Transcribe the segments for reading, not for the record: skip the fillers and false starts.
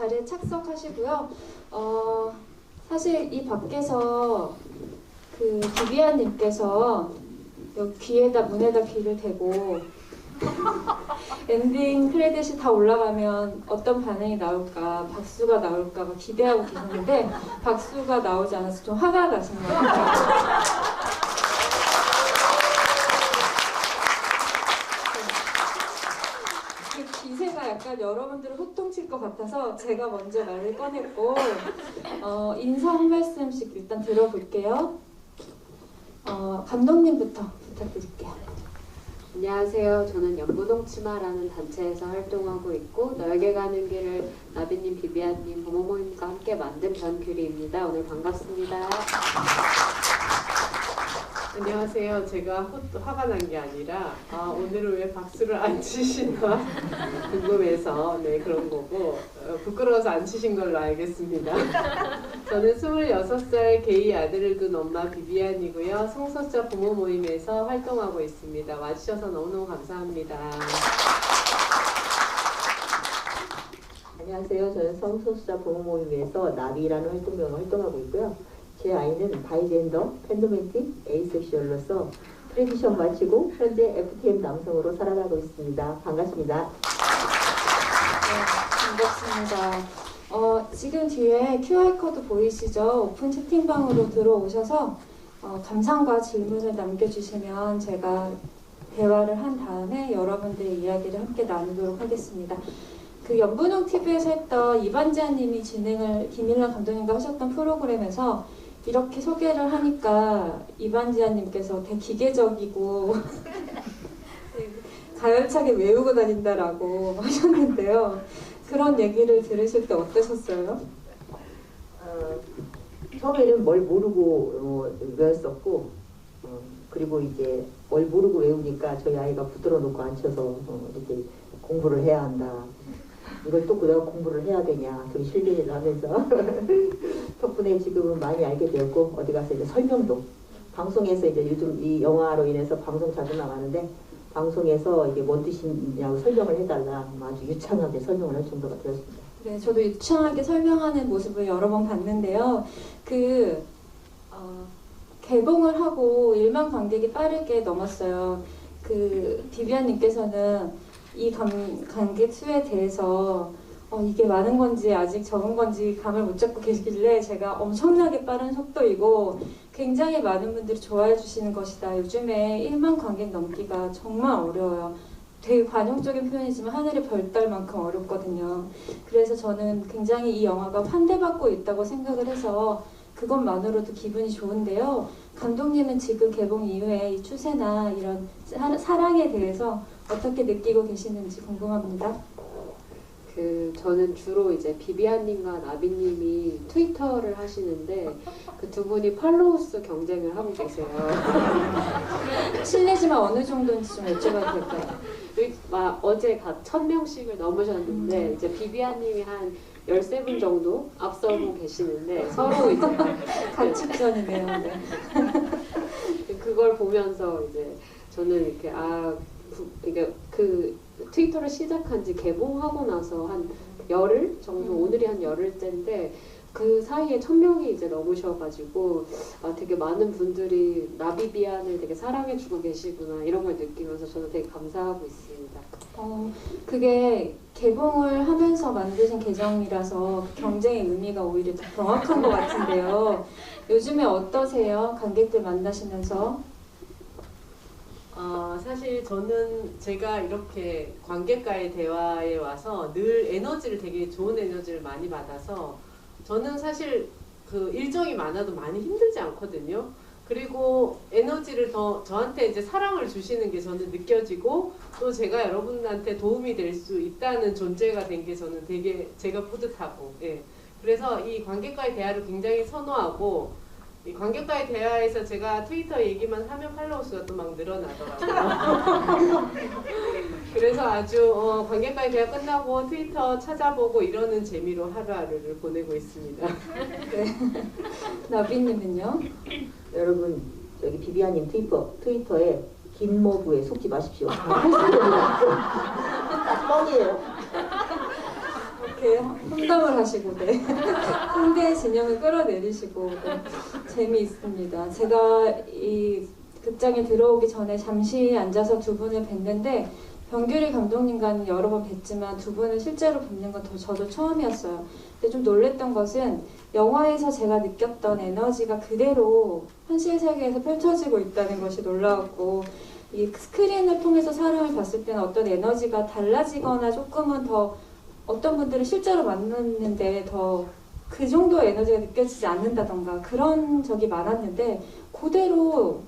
자리에 착석하시고요. 사실 이 밖에서 그 비비안님께서 여기 귀에다 문에다 귀를 대고 엔딩 크레딧이 다 올라가면 어떤 반응이 나올까, 박수가 나올까 기대하고 계셨는데 박수가 나오지 않아서 좀 화가 나신 것 같아요. 그 기세가 약간 여러분들을 호통칠 것 같아서 제가 먼저 말을 꺼냈고 인사 한 말씀씩 일단 들어볼게요. 감독님부터 부탁드릴게요. 안녕하세요. 저는 연분홍치마라는 단체에서 활동하고 있고 너에게 가는 길을 나비님, 비비안님, 부모모임과 함께 만든 변규리입니다. 오늘 반갑습니다. 안녕하세요. 제가 화가 난 게 아니라 오늘은 왜 박수를 안 치시나 궁금해서 그런 거고 부끄러워서 안 치신 걸로 알겠습니다. 저는 26살 게이 아들을 둔 엄마 비비안이고요. 성소자 부모 모임에서 활동하고 있습니다. 와주셔서 너무너무 감사합니다. 안녕하세요. 저는 성소수자 부모 모임에서 나비라는 활동명으로 활동하고 있고요. 제 아이는 바이젠더, 팬도맨틱, 에이섹슈얼로서 트레디션 마치고 현재 FTM 남성으로 살아가고 있습니다. 반갑습니다. 네, 반갑습니다. 지금 뒤에 QR코드 보이시죠? 오픈 채팅방으로 들어오셔서 감상과 질문을 남겨주시면 제가 대화를 한 다음에 여러분들의 이야기를 함께 나누도록 하겠습니다. 그 연분홍 TV에서 했던 이반지아님이 진행을 김일란 감독님과 하셨던 프로그램에서 이렇게 소개를 하니까 이반지아님께서 되게 기계적이고 가열차게 외우고 다닌다라고 하셨는데요. 그런 얘기를 들으실 때 어떠셨어요? 처음에는 뭘 모르고 외웠었고 그리고 이제 뭘 모르고 외우니까 저희 아이가 붙들어 놓고 앉혀서 이렇게 공부를 해야 한다. 이걸 또 내가 공부를 해야 되냐 좀 실례를 하면서 덕분에 지금은 많이 알게 되었고 어디 가서 이제 설명도 방송에서 이제 요즘 이 영화로 인해서 방송 자주 나가는데 방송에서 이게 뭔 뜻이냐고 설명을 해달라 아주 유창하게 설명을 할 정도가 되었습니다. 네, 저도 유창하게 설명하는 모습을 여러 번 봤는데요. 개봉을 하고 1만 관객이 빠르게 넘었어요. 비비안님께서는 이 관객 수에 대해서 이게 많은 건지 아직 적은 건지 감을 못 잡고 계시길래 제가 엄청나게 빠른 속도이고 굉장히 많은 분들이 좋아해 주시는 것이다. 요즘에 1만 관객 넘기가 정말 어려워요. 되게 관용적인 표현이지만 하늘의 별달만큼 어렵거든요. 그래서 저는 굉장히 이 영화가 환대받고 있다고 생각을 해서 그것만으로도 기분이 좋은데요. 감독님은 지금 개봉 이후에 이 추세나 이런 사랑에 대해서 어떻게 느끼고 계시는지 궁금합니다. 저는 주로 이제 비비안님과 나비님이 트위터를 하시는데 그 두 분이 팔로우 수 경쟁을 하고 계세요. 실례지만 어느 정도인지 좀 여쭤봐도 될까요? 어제 1000명씩을 넘으셨는데 이제 비비안님이 한 13분 정도 앞서고 계시는데 서로 이제 가축전이네요. 네. 그걸 보면서 이제 저는 이렇게 이게 트위터를 시작한 지 개봉하고 나서 한 열흘 정도 오늘이 한 열흘째인데 그 사이에 1000명이 이제 넘으셔가지고 되게 많은 분들이 나비비안을 되게 사랑해주고 계시구나 이런 걸 느끼면서 저는 되게 감사하고 있습니다. 그게 개봉을 하면서 만드신 계정이라서 경쟁의 의미가 오히려 더 정확한 것 같은데요. 요즘에 어떠세요? 관객들 만나시면서? 사실 저는 제가 이렇게 관객과의 대화에 와서 늘 에너지를 되게 좋은 에너지를 많이 받아서 저는 사실 일정이 많아도 많이 힘들지 않거든요. 그리고 에너지를 더 저한테 이제 사랑을 주시는 게 저는 느껴지고 또 제가 여러분한테 도움이 될 수 있다는 존재가 된 게 저는 되게 제가 뿌듯하고 그래서 이 관객과의 대화를 굉장히 선호하고 이 관객과의 대화에서 제가 트위터 얘기만 하면 팔로워 수가 또 막 늘어나더라고요. 그래서 아주 관객과의 대화 끝나고 트위터 찾아보고 이러는 재미로 하루하루를 보내고 있습니다. 네. 나비님은요? 여러분 여기 비비안님 트위터에 김모부에 속지 마십시오. 뻥이에요. 이렇게 험담을 하시고 네. 홍대 진영을 끌어내리시고 네. 재미있습니다. 제가 이 극장에 들어오기 전에 잠시 앉아서 두 분을 뵀는데 병규리 감독님과는 여러 번 뵀지만 두 분을 실제로 뵙는 건 저도 처음이었어요. 근데 좀 놀랬던 것은 영화에서 제가 느꼈던 에너지가 그대로 현실 세계에서 펼쳐지고 있다는 것이 놀라웠고 이 스크린을 통해서 사람을 봤을 때는 어떤 에너지가 달라지거나 조금은 더 어떤 분들은 실제로 만났는데 더 그 정도의 에너지가 느껴지지 않는다던가 그런 적이 많았는데 그대로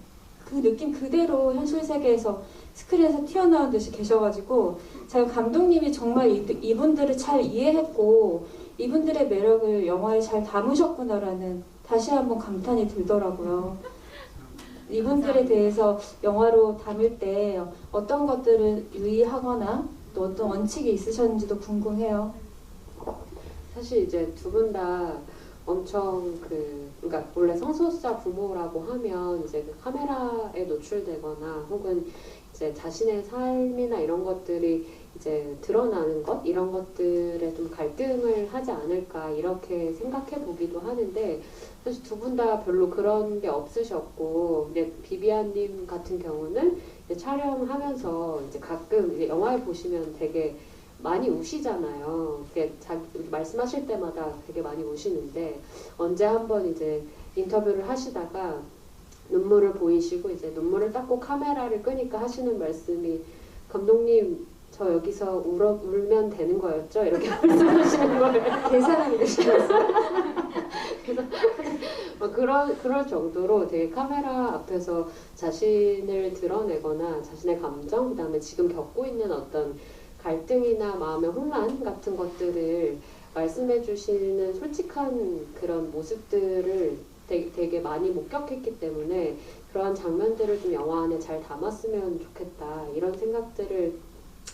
그 느낌 그대로 현실 세계에서 스크린에서 튀어나온 듯이 계셔가지고 제가 감독님이 정말 이분들을 잘 이해했고 이분들의 매력을 영화에 잘 담으셨구나라는 다시 한번 감탄이 들더라고요. 이분들에 대해서 영화로 담을 때 어떤 것들을 유의하거나 또 어떤 원칙이 있으셨는지도 궁금해요. 사실 이제 두 분 다 엄청 그러니까 원래 성소수자 부모라고 하면 이제 그 카메라에 노출되거나 혹은 이제 자신의 삶이나 이런 것들이 이제 드러나는 것 이런 것들에 좀 갈등을 하지 않을까 이렇게 생각해 보기도 하는데 사실 두 분 다 별로 그런 게 없으셨고 이제 비비안님 같은 경우는 이제 촬영하면서 이제 가끔 이제 영화에 보시면 되게 많이 우시잖아요. 자기 말씀하실 때마다 되게 많이 우시는데 언제 한번 이제 인터뷰를 하시다가 눈물을 보이시고 이제 눈물을 닦고 카메라를 끄니까 하시는 말씀이 감독님 저 여기서 울면 되는 거였죠? 이렇게 말씀하시는 거예요. 계산하기 되시면서 그래서 그럴 정도로 되게 카메라 앞에서 자신을 드러내거나 자신의 감정 그다음에 지금 겪고 있는 어떤 갈등이나 마음의 혼란 같은 것들을 말씀해 주시는 솔직한 그런 모습들을 되게 많이 목격했기 때문에 그러한 장면들을 좀 영화 안에 잘 담았으면 좋겠다 이런 생각들을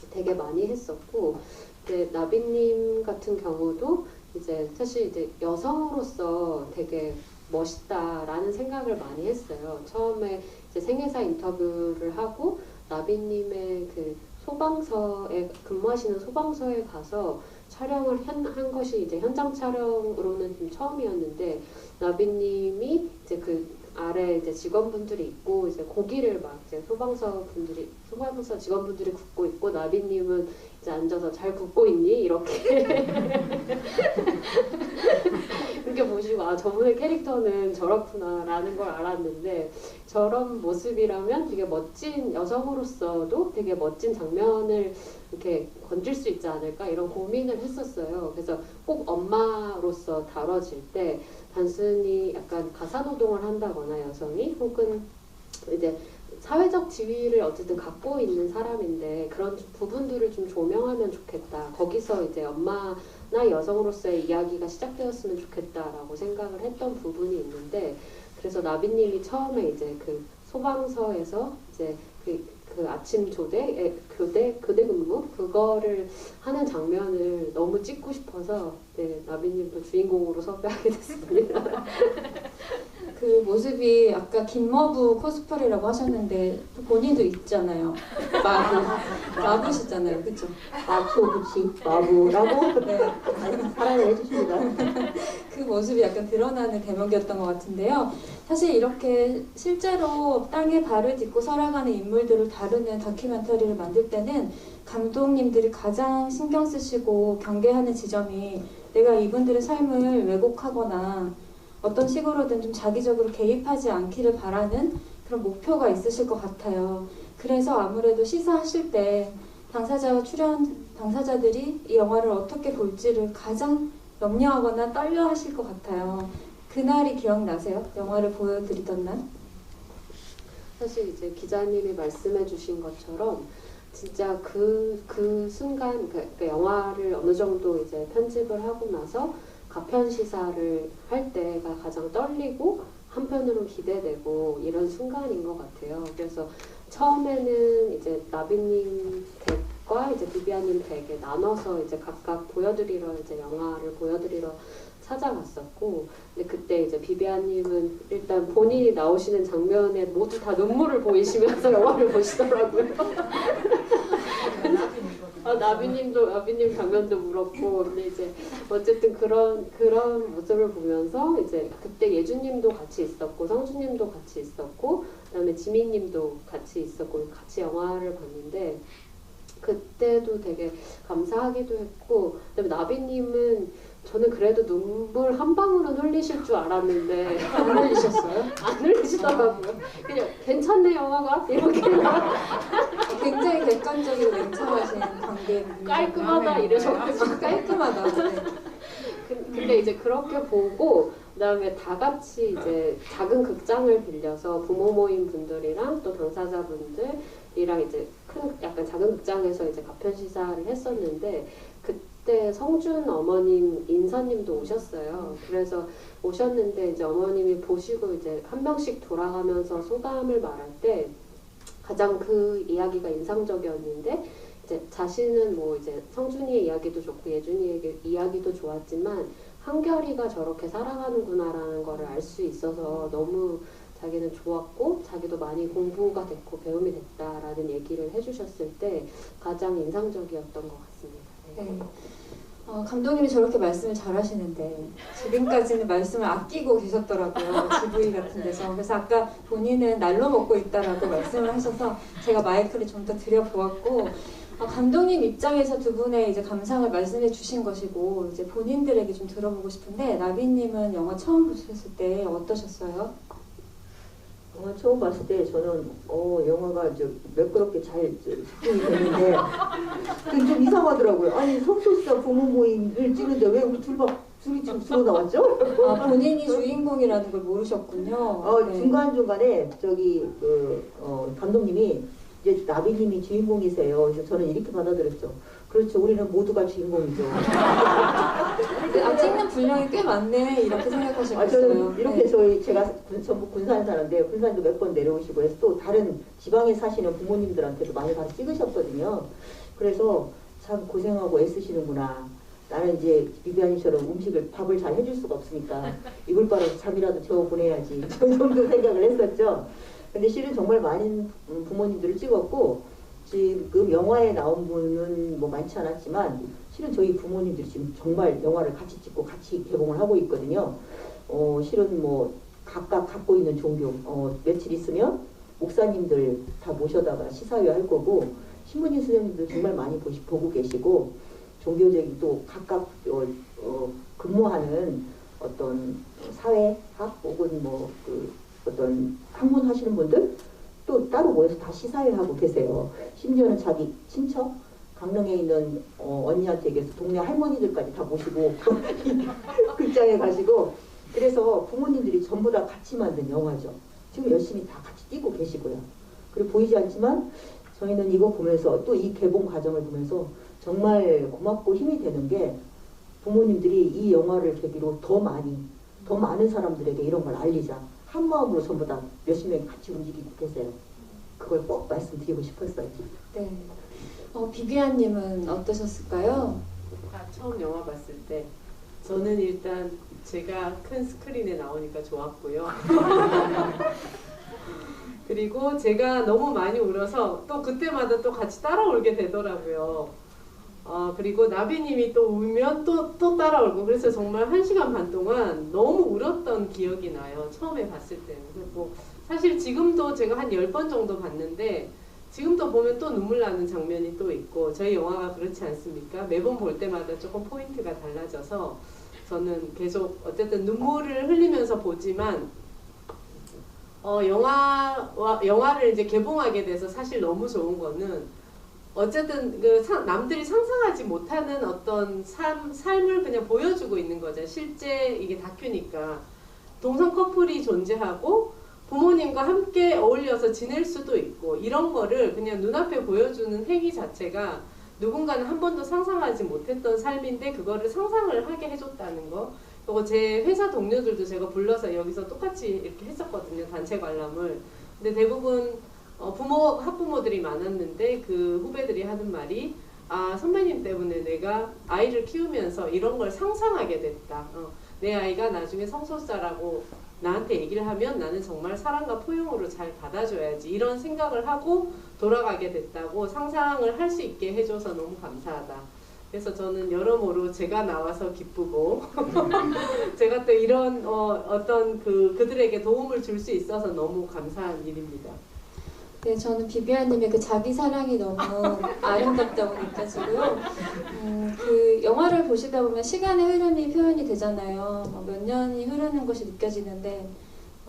되게 많이 했었고 이제 나비님 같은 경우도 이제 사실 이제 여성으로서 되게 멋있다라는 생각을 많이 했어요. 처음에 이제 생애사 인터뷰를 하고 나비님의 그 소방서에 근무하시는 소방서에 가서 촬영을 한 것이 이제 현장 촬영으로는 좀 처음이었는데 나비님이 이제 그 아래 이제 직원분들이 있고 이제 고기를 막 이제 소방서 직원분들이 굽고 있고 나비님은 이제 앉아서 잘 굽고 있니 이렇게 이렇게 보시고 아 저분의 캐릭터는 저렇구나라는 걸 알았는데 저런 모습이라면 되게 멋진 여성으로서도 되게 멋진 장면을 이렇게 건질 수 있지 않을까 이런 고민을 했었어요. 그래서 꼭 엄마로서 다뤄질 때 단순히 약간 가사노동을 한다거나 여성이 혹은 이제 사회적 지위를 어쨌든 갖고 있는 사람인데 그런 부분들을 좀 조명하면 좋겠다. 거기서 이제 엄마나 여성으로서의 이야기가 시작되었으면 좋겠다라고 생각을 했던 부분이 있는데 그래서 나비님이 처음에 이제 그 소방서에서 이제 그 아침 교대 근무 그거를 하는 장면을 너무 찍고 싶어서 네, 나비님도 주인공으로 섭외하게 됐습니다. 그 모습이 아까 김머부 코스프레라고 하셨는데 또 본인도 있잖아요. 마부시잖아요, 그렇죠? 그치 마부라고 네, 사랑을 해주십니다. 그 모습이 약간 드러나는 대목이었던 것 같은데요. 사실 이렇게 실제로 땅에 발을 딛고 살아가는 인물들을 다루는 다큐멘터리를 만들 때는 감독님들이 가장 신경 쓰시고 경계하는 지점이 내가 이분들의 삶을 왜곡하거나 어떤 식으로든 좀 자기적으로 개입하지 않기를 바라는 그런 목표가 있으실 것 같아요. 그래서 아무래도 시사하실 때 당사자들이 이 영화를 어떻게 볼지를 가장 염려하거나 떨려 하실 것 같아요. 그날이 기억나세요? 영화를 보여드리던 날? 사실 이제 기자님이 말씀해 주신 것처럼 진짜 그 순간 그 영화를 어느 정도 이제 편집을 하고 나서 가편 시사를 할 때가 가장 떨리고 한편으로 기대되고 이런 순간인 것 같아요. 그래서 처음에는 이제 나비님 댁과 이제 비비안님 댁에 나눠서 이제 각각 보여드리러 이제 영화를 보여드리러 찾아갔었고, 근데 그때 이제 비비안님은 일단 본인이 나오시는 장면에 모두 다 눈물을 보이시면서 영화를 보시더라고요. 나비님 장면도 울었고, 근데 이제 어쨌든 그런 모습을 보면서 이제 그때 예주님도 같이 있었고, 성주님도 같이 있었고, 그다음에 지민님도 같이 있었고, 같이 영화를 봤는데 그때도 되게 감사하기도 했고, 그다음에 나비님은 저는 그래도 눈물 한 방울은 흘리실 줄 알았는데 안 흘리셨어요? 안 흘리시더라고요. 그냥 괜찮네 영화가 이렇게 굉장히 객관적이고 냉철하신 관계 깔끔하다 이러셔가지고 깔끔하다. 네. 근데 이제 그렇게 보고 그다음에 다 같이 이제 작은 극장을 빌려서 부모 모임 분들이랑 또 당사자분들이랑 이제 큰 약간 작은 극장에서 이제 가편 시사를 했었는데 그때 성준 어머님 인사님도 오셨어요. 그래서 오셨는데 이제 어머님이 보시고 이제 한 명씩 돌아가면서 소감을 말할 때 가장 그 이야기가 인상적이었는데 이제 자신은 뭐 이제 성준이의 이야기도 좋고 예준이의 이야기도 좋았지만 한결이가 저렇게 살아가는구나라는 거를 알 수 있어서 너무 자기는 좋았고 자기도 많이 공부가 됐고 배움이 됐다라는 얘기를 해주셨을 때 가장 인상적이었던 것 같습니다. 네. 감독님이 저렇게 말씀을 잘하시는데 지금까지는 말씀을 아끼고 계셨더라고요. GV 같은 데서. 그래서 아까 본인은 날로 먹고 있다라고 말씀을 하셔서 제가 마이크를 좀 더 드려보았고 감독님 입장에서 두 분의 이제 감상을 말씀해 주신 것이고 이제 본인들에게 좀 들어보고 싶은데 나비님은 영화 처음 보셨을 때 어떠셨어요? 영화 처음 봤을 때 저는 영화가 매끄럽게 잘 집중이 됐는데 좀 이상하더라고요. 아니 성소수자 부모 모임을 찍는데 왜 우리 둘이 지금 주로 나왔죠? 본인이 주인공이라는 걸 모르셨군요. 네. 중간중간에 감독님이 이제 나비님이 주인공이세요. 그래서 저는 이렇게 받아들였죠. 그렇죠. 우리는 모두가 주인공이죠. 찍는 분량이 꽤 많네 이렇게 생각하셨어요. 저는 이렇게 제가 전북 군산 사는데 군산도 몇 번 내려오시고 해서 또 다른 지방에 사시는 부모님들한테도 많이 가서 찍으셨거든요. 그래서 참 고생하고 애쓰시는구나. 나는 이제 비비안이처럼 밥을 잘 해줄 수가 없으니까 이불 빨아서 잠이라도 재워 보내야지. 저 정도 생각을 했었죠. 근데 실은 정말 많은 부모님들을 찍었고 지금 영화에 나온 분은 뭐 많지 않았지만 실은 저희 부모님들이 지금 정말 영화를 같이 찍고 같이 개봉을 하고 있거든요. 실은 뭐 각각 갖고 있는 종교 며칠 있으면 목사님들 다 모셔다가 시사회 할 거고 신부님 선생님들 정말 많이 보고 계시고 종교적인 또 각각 근무하는 어떤 사회학 혹은 뭐 어떤 학문 하시는 분들 또 따로 모여서 다 시사회를 하고 계세요. 심지어는 자기 친척 강릉에 있는 언니한테 얘기해서 동네 할머니들까지 다 모시고 극장에 가시고 그래서 부모님들이 전부 다 같이 만든 영화죠. 지금 열심히 다 같이 뛰고 계시고요. 그리고 보이지 않지만 저희는 이거 보면서 또 이 개봉 과정을 보면서 정말 고맙고 힘이 되는 게 부모님들이 이 영화를 계기로 더 많은 사람들에게 이런 걸 알리자. 한 마음으로 전부 다 몇십 명이 같이 움직이고 계세요. 그걸 꼭 말씀드리고 싶었어요. 네. 비비안님은 어떠셨을까요? 처음 영화 봤을 때 저는 일단 제가 큰 스크린에 나오니까 좋았고요. 그리고 제가 너무 많이 울어서 또 그때마다 또 같이 따라 울게 되더라고요. 그리고 나비님이 또 울면 또 따라 울고 그래서 정말 1시간 반 동안 너무 울었던 기억이 나요. 처음에 봤을 때는. 뭐 사실 지금도 제가 한 10번 정도 봤는데 지금도 보면 또 눈물 나는 장면이 또 있고 저희 영화가 그렇지 않습니까? 매번 볼 때마다 조금 포인트가 달라져서 저는 계속 어쨌든 눈물을 흘리면서 보지만 영화를 이제 개봉하게 돼서 사실 너무 좋은 거는 어쨌든 남들이 상상하지 못하는 어떤 삶을 그냥 보여주고 있는 거죠. 실제 이게 다큐니까 동성 커플이 존재하고 부모님과 함께 어울려서 지낼 수도 있고 이런 거를 그냥 눈앞에 보여주는 행위 자체가 누군가는 한 번도 상상하지 못했던 삶인데 그거를 상상을 하게 해줬다는 거. 그리고 제 회사 동료들도 제가 불러서 여기서 똑같이 이렇게 했었거든요. 단체 관람을. 근데 대부분 학부모들이 많았는데 그 후배들이 하는 말이 선배님 때문에 내가 아이를 키우면서 이런 걸 상상하게 됐다. 내 아이가 나중에 성소수자라고 나한테 얘기를 하면 나는 정말 사랑과 포용으로 잘 받아줘야지 이런 생각을 하고 돌아가게 됐다고 상상을 할 수 있게 해줘서 너무 감사하다. 그래서 저는 여러모로 제가 나와서 기쁘고 제가 또 이런 어떤 그들에게 도움을 줄 수 있어서 너무 감사한 일입니다. 네, 저는 비비안님의 그 자기 사랑이 너무 아름답다고 느껴지고요. 그 영화를 보시다 보면 시간의 흐름이 표현이 되잖아요. 몇 년이 흐르는 것이 느껴지는데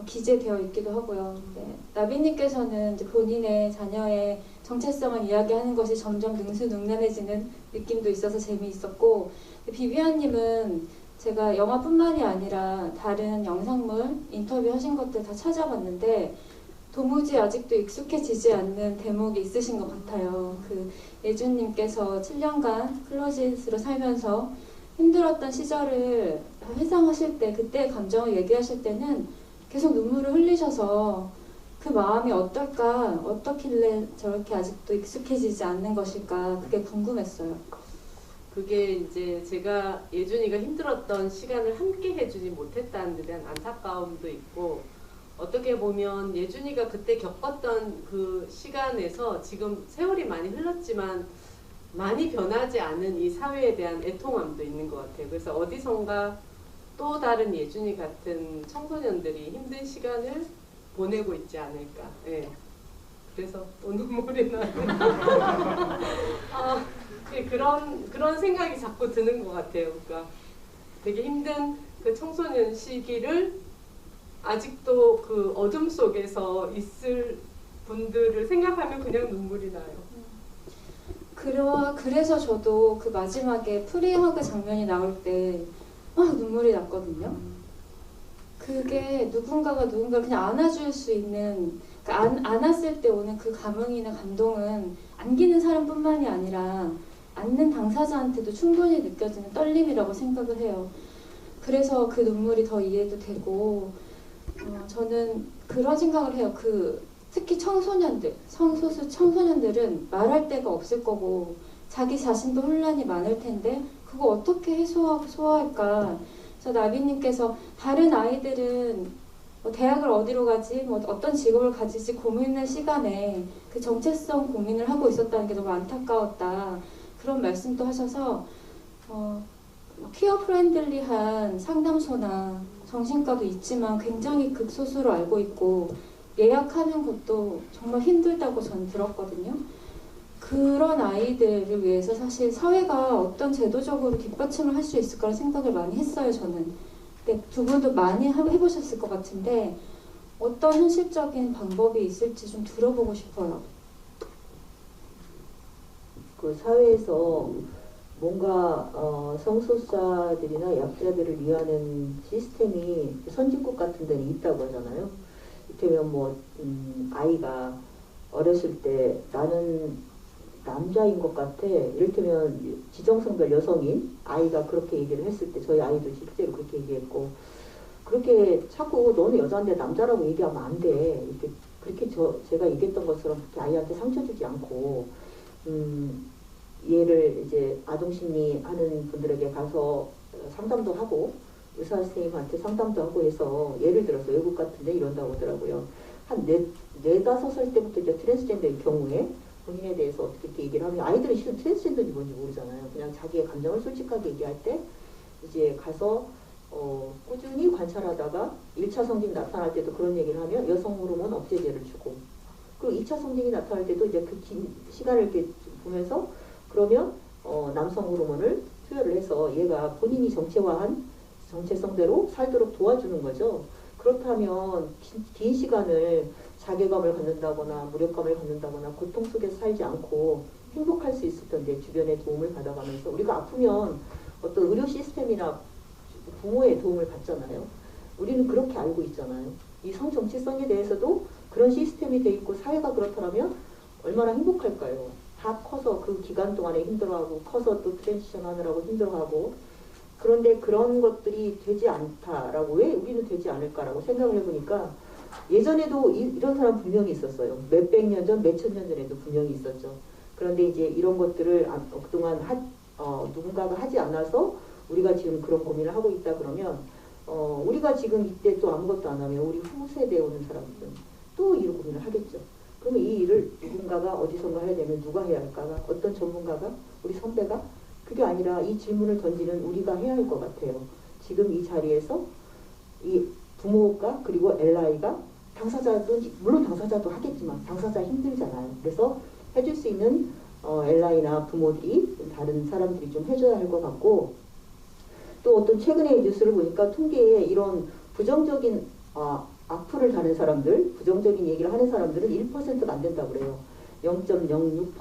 기재되어 있기도 하고요. 네, 나비님께서는 이제 본인의 자녀의 정체성을 이야기하는 것이 점점 능수능란해지는 느낌도 있어서 재미있었고, 비비안님은 제가 영화뿐만이 아니라 다른 영상물, 인터뷰 하신 것들 다 찾아봤는데 도무지 아직도 익숙해지지 않는 대목이 있으신 것 같아요. 그 예준님께서 7년간 클로짓으로 살면서 힘들었던 시절을 회상하실 때, 그때의 감정을 얘기하실 때는 계속 눈물을 흘리셔서 그 마음이 어떨까, 어떻길래 저렇게 아직도 익숙해지지 않는 것일까, 그게 궁금했어요. 그게 이제 제가 예준이가 힘들었던 시간을 함께 해주지 못했다는 데 대한 안타까움도 있고, 어떻게 보면 예준이가 그때 겪었던 그 시간에서 지금 세월이 많이 흘렀지만 많이 변하지 않은 이 사회에 대한 애통함도 있는 것 같아요. 그래서 어디선가 또 다른 예준이 같은 청소년들이 힘든 시간을 보내고 있지 않을까. 예. 그래서 또 눈물이 나요. 그런 생각이 자꾸 드는 것 같아요. 그러니까 되게 힘든 그 청소년 시기를 아직도 그 어둠 속에서 있을 분들을 생각하면 그냥 눈물이 나요. 그래서 저도 그 마지막에 프리허그 장면이 나올 때 눈물이 났거든요. 그게 누군가가 누군가를 그냥 안아줄 수 있는, 그러니까 안았을 때 오는 그 감흥이나 감동은 안기는 사람뿐만이 아니라 안는 당사자한테도 충분히 느껴지는 떨림이라고 생각을 해요. 그래서 그 눈물이 더 이해도 되고, 저는 그런 생각을 해요. 특히 청소년들, 성소수 청소년들은 말할 데가 없을 거고 자기 자신도 혼란이 많을 텐데 그거 어떻게 해소하고 소화할까. 그래서 나비님께서 다른 아이들은 대학을 어디로 가지, 어떤 직업을 가지지 고민할 시간에 그 정체성 고민을 하고 있었다는 게 너무 안타까웠다, 그런 말씀도 하셔서 퀴어 프렌들리한 상담소나 정신과도 있지만 굉장히 극소수로 알고 있고 예약하는 것도 정말 힘들다고 저는 들었거든요. 그런 아이들을 위해서 사실 사회가 어떤 제도적으로 뒷받침을 할 수 있을까라는 생각을 많이 했어요, 저는. 근데 두 분도 많이 해보셨을 것 같은데 어떤 현실적인 방법이 있을지 좀 들어보고 싶어요. 그 사회에서 뭔가 성소수자들이나 약자들을 위하는 시스템이 선진국 같은 데는 있다고 하잖아요. 이를테면 아이가 어렸을 때 나는 남자인 것 같아, 이를테면 지정성별 여성인 아이가 그렇게 얘기를 했을 때 저희 아이도 실제로 그렇게 얘기했고, 그렇게 자꾸 너는 여자인데 남자라고 얘기하면 안 돼, 그렇게 제가 얘기했던 것처럼 그렇게 아이한테 상처 주지 않고 얘를 이제 아동심리 하는 분들에게 가서 상담도 하고 의사 선생님한테 상담도 하고 해서, 예를 들어서 외국 같은데 이런다고 하더라고요. 한 4-5살 때부터 이제 트랜스젠더의 경우에 본인에 대해서 어떻게 이렇게 얘기를 하면, 아이들은 실은 트랜스젠더인지 뭔지 모르잖아요. 그냥 자기의 감정을 솔직하게 얘기할 때 이제 가서 꾸준히 관찰하다가 1차 성징이 나타날 때도 그런 얘기를 하면 여성 호르몬 억제제를 주고, 그리고 2차 성징이 나타날 때도 이제 그 긴 시간을 이렇게 보면서 그러면 남성 호르몬을 투여를 해서 얘가 본인이 정체화한 정체성대로 살도록 도와주는 거죠. 그렇다면 긴 시간을 자괴감을 갖는다거나 무력감을 갖는다거나 고통 속에서 살지 않고 행복할 수 있을 텐데, 주변의 도움을 받아가면서 우리가 아프면 어떤 의료 시스템이나 부모의 도움을 받잖아요. 우리는 그렇게 알고 있잖아요. 이 성정체성에 대해서도 그런 시스템이 돼 있고 사회가 그렇다면 얼마나 행복할까요? 다 커서 그 기간 동안에 힘들어하고 커서 또 트랜지션 하느라고 힘들어하고, 그런데 그런 것들이 되지 않다라고, 왜 우리는 되지 않을까라고 생각을 해보니까 예전에도 이런 사람 분명히 있었어요. 몇백 년 전, 몇천 년 전에도 분명히 있었죠. 그런데 이제 이런 것들을 그동안 누군가가 하지 않아서 우리가 지금 그런 고민을 하고 있다 그러면 우리가 지금 이때 또 아무것도 안 하면 우리 후세대에 오는 사람들은 또 이 고민을 하겠죠. 그러면 이 일을 누군가가 어디선가 해야 되면 누가 해야 할까가, 어떤 전문가가, 우리 선배가? 그게 아니라 이 질문을 던지는 우리가 해야 할 것 같아요. 지금 이 자리에서 이 부모가 그리고 LI가 당사자도, 물론 당사자도 하겠지만 당사자 힘들잖아요. 그래서 해줄 수 있는 LI나 부모들이, 다른 사람들이 좀 해줘야 할 것 같고, 또 어떤 최근에 뉴스를 보니까 통계에 이런 부정적인 악플을 다는 사람들, 부정적인 얘기를 하는 사람들은 1%가 안 된다고 그래요. 0.06%.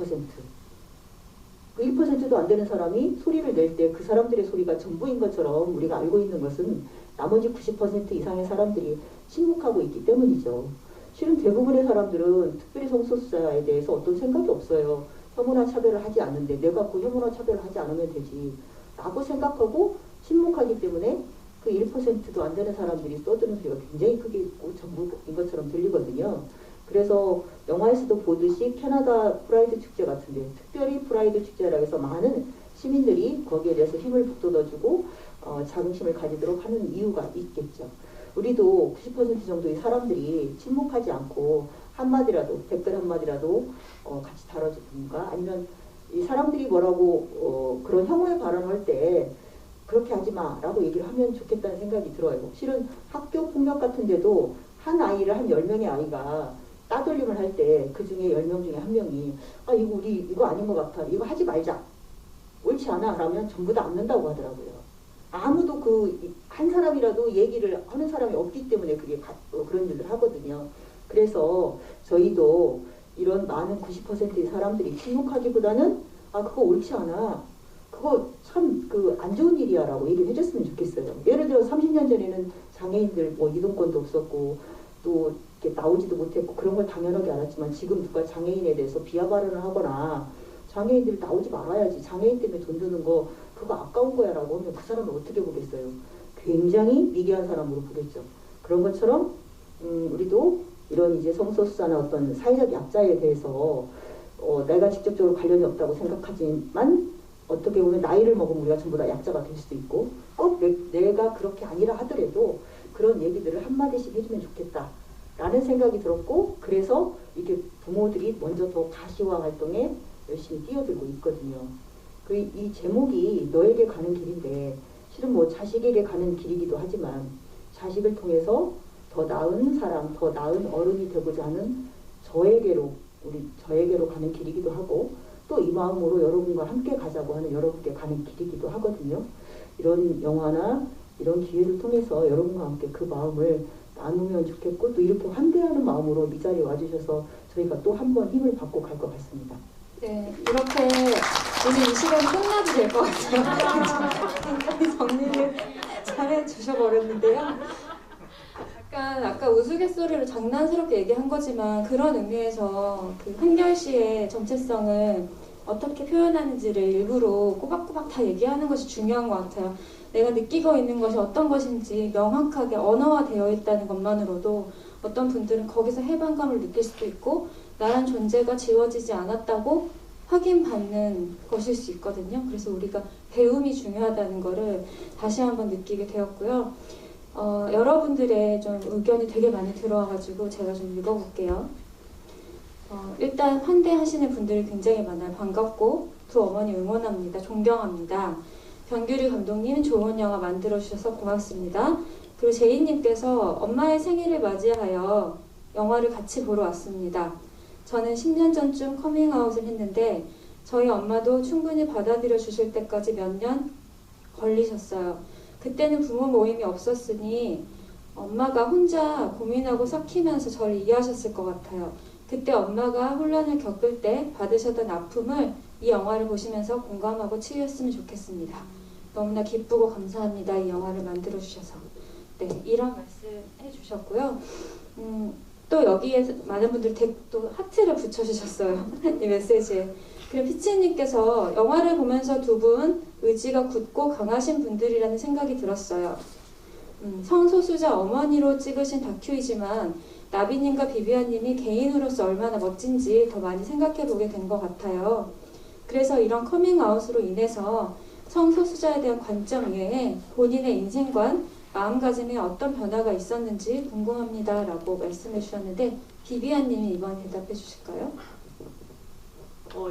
그 1%도 안 되는 사람이 소리를 낼 때 그 사람들의 소리가 전부인 것처럼 우리가 알고 있는 것은 나머지 90% 이상의 사람들이 침묵하고 있기 때문이죠. 실은 대부분의 사람들은 특별히 성소수자에 대해서 어떤 생각이 없어요. 혐오나 차별을 하지 않는데 내가 그 혐오나 차별을 하지 않으면 되지 라고 생각하고 침묵하기 때문에 그 1%도 안 되는 사람들이 떠드는 소리가 굉장히 크게 있고 전부인 것처럼 들리거든요. 그래서 영화에서도 보듯이 캐나다 프라이드 축제 같은데, 특별히 프라이드 축제라 해서 많은 시민들이 거기에 대해서 힘을 북돋아주고 자긍심을 가지도록 하는 이유가 있겠죠. 우리도 90% 정도의 사람들이 침묵하지 않고 한마디라도, 댓글 한마디라도 같이 달아주든가, 아니면 이 사람들이 뭐라고 그런 혐오의 발언을 할 때 그렇게 하지 마라고 얘기를 하면 좋겠다는 생각이 들어요. 실은 학교 폭력 같은 데도 한 아이를, 한 10명의 아이가 따돌림을 할 때 그 중에 10명 중에 한 명이 이거 우리 이거 아닌 것 같아, 이거 하지 말자, 옳지 않아 라면 전부 다 앉는다고 하더라고요. 아무도 그 한 사람이라도 얘기를 하는 사람이 없기 때문에 그게 그런 일을 하거든요. 그래서 저희도 이런 많은 90%의 사람들이 침묵하기보다는 그거 옳지 않아, 그거 참 안 좋은 일이야 라고 얘기를 해줬으면 좋겠어요. 예를 들어 30년 전에는 장애인들 뭐 이동권도 없었고 또 이렇게 나오지도 못했고 그런 걸 당연하게 알았지만, 지금 누가 장애인에 대해서 비하 발언을 하거나 장애인들이 나오지 말아야지, 장애인 때문에 돈 드는 거 그거 아까운 거야 라고 하면 그 사람을 어떻게 보겠어요? 굉장히 미개한 사람으로 보겠죠. 그런 것처럼 우리도 이런 이제 성소수자나 어떤 사회적 약자에 대해서 내가 직접적으로 관련이 없다고 생각하지만, 어떻게 보면 나이를 먹으면 우리가 전부 다 약자가 될 수도 있고, 꼭 내가 그렇게 아니라 하더라도 그런 얘기들을 한마디씩 해주면 좋겠다 라는 생각이 들었고, 그래서 이렇게 부모들이 먼저 더 가시화 활동에 열심히 뛰어들고 있거든요. 이 제목이 너에게 가는 길인데, 실은 뭐 자식에게 가는 길이기도 하지만 자식을 통해서 더 나은 사람, 더 나은 어른이 되고자 하는 저에게로 가는 길이기도 하고, 또 이 마음으로 여러분과 함께 가자고 하는 여러분께 가는 길이기도 하거든요. 이런 영화나 이런 기회를 통해서 여러분과 함께 그 마음을 나누면 좋겠고, 또 이렇게 환대하는 마음으로 이 자리에 와주셔서 저희가 또 한 번 힘을 받고 갈 것 같습니다. 네, 이렇게 오늘 이 시간이 끝나도 될 것 같아요. 굉장히 정리를 잘 해주셔버렸는데요. 약간 아까 우스갯소리로 장난스럽게 얘기한 거지만, 그런 의미에서 그 한결 씨의 정체성을 어떻게 표현하는지를 일부러 꼬박꼬박 다 얘기하는 것이 중요한 것 같아요. 내가 느끼고 있는 것이 어떤 것인지 명확하게 언어화되어 있다는 것만으로도 어떤 분들은 거기서 해방감을 느낄 수도 있고, 나란 존재가 지워지지 않았다고 확인받는 것일 수 있거든요. 그래서 우리가 배움이 중요하다는 것을 다시 한번 느끼게 되었고요. 여러분들의 좀 의견이 되게 많이 들어와가지고 제가 좀 읽어볼게요. 일단 환대하시는 분들이 굉장히 많아요. 반갑고 두 어머니 응원합니다. 존경합니다. 변규리 감독님 좋은 영화 만들어주셔서 고맙습니다. 그리고 제이님께서 엄마의 생일을 맞이하여 영화를 같이 보러 왔습니다. 저는 10년 전쯤 커밍아웃을 했는데 저희 엄마도 충분히 받아들여 주실 때까지 몇 년 걸리셨어요. 그때는 부모 모임이 없었으니 엄마가 혼자 고민하고 삭히면서 저를 이해하셨을 것 같아요. 그때 엄마가 혼란을 겪을 때 받으셨던 아픔을 이 영화를 보시면서 공감하고 치유했으면 좋겠습니다. 너무나 기쁘고 감사합니다. 이 영화를 만들어주셔서. 네, 이런 말씀 해주셨고요. 또 여기에 많은 분들이 또 하트를 붙여주셨어요. 이 메시지에. 그리고 피치님께서 영화를 보면서 두 분 의지가 굳고 강하신 분들이라는 생각이 들었어요. 성소수자 어머니로 찍으신 다큐이지만 나비님과 비비안님이 개인으로서 얼마나 멋진지 더 많이 생각해보게 된 것 같아요. 그래서 이런 커밍아웃으로 인해서 성소수자에 대한 관점 외에 본인의 인생관, 마음가짐에 어떤 변화가 있었는지 궁금합니다 라고 말씀해 주셨는데 비비안님이 이번 대답해 주실까요?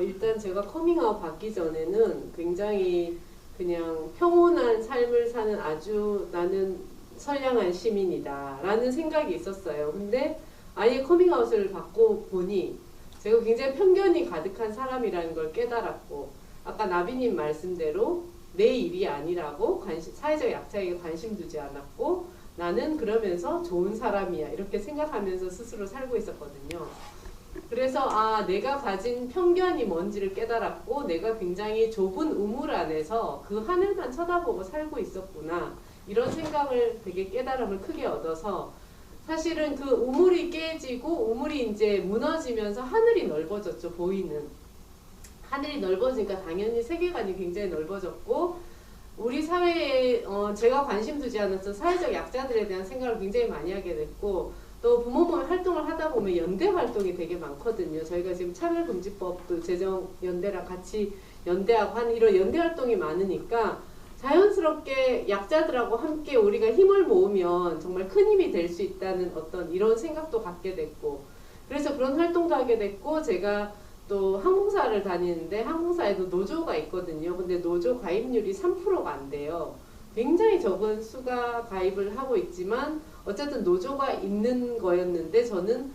일단 제가 커밍아웃 받기 전에는 굉장히 그냥 평온한 삶을 사는 아주 나는 선량한 시민이다 라는 생각이 있었어요. 근데 아예 커밍아웃을 받고 보니 제가 굉장히 편견이 가득한 사람이라는 걸 깨달았고, 아까 나비님 말씀대로 내 일이 아니라고 사회적 약자에게 관심 두지 않았고, 나는 그러면서 좋은 사람이야 이렇게 생각하면서 스스로 살고 있었거든요. 그래서 내가 가진 편견이 뭔지를 깨달았고, 내가 굉장히 좁은 우물 안에서 그 하늘만 쳐다보고 살고 있었구나 이런 생각을 되게 깨달음을 크게 얻어서, 사실은 그 우물이 깨지고 우물이 이제 무너지면서 하늘이 넓어졌죠. 보이는 하늘이 넓어지니까 당연히 세계관이 굉장히 넓어졌고, 우리 사회에 제가 관심 두지 않았던 사회적 약자들에 대한 생각을 굉장히 많이 하게 됐고, 또 부모모임 활동을 하다 보면 연대 활동이 되게 많거든요. 저희가 지금 차별금지법도 제정연대랑 같이 연대하고 하는 이런 연대 활동이 많으니까 자연스럽게 약자들하고 함께 우리가 힘을 모으면 정말 큰 힘이 될 수 있다는 어떤 이런 생각도 갖게 됐고, 그래서 그런 활동도 하게 됐고, 제가 또 항공사를 다니는데 항공사에도 노조가 있거든요. 근데 노조 가입률이 3%가 안 돼요. 굉장히 적은 수가 가입을 하고 있지만 어쨌든 노조가 있는 거였는데, 저는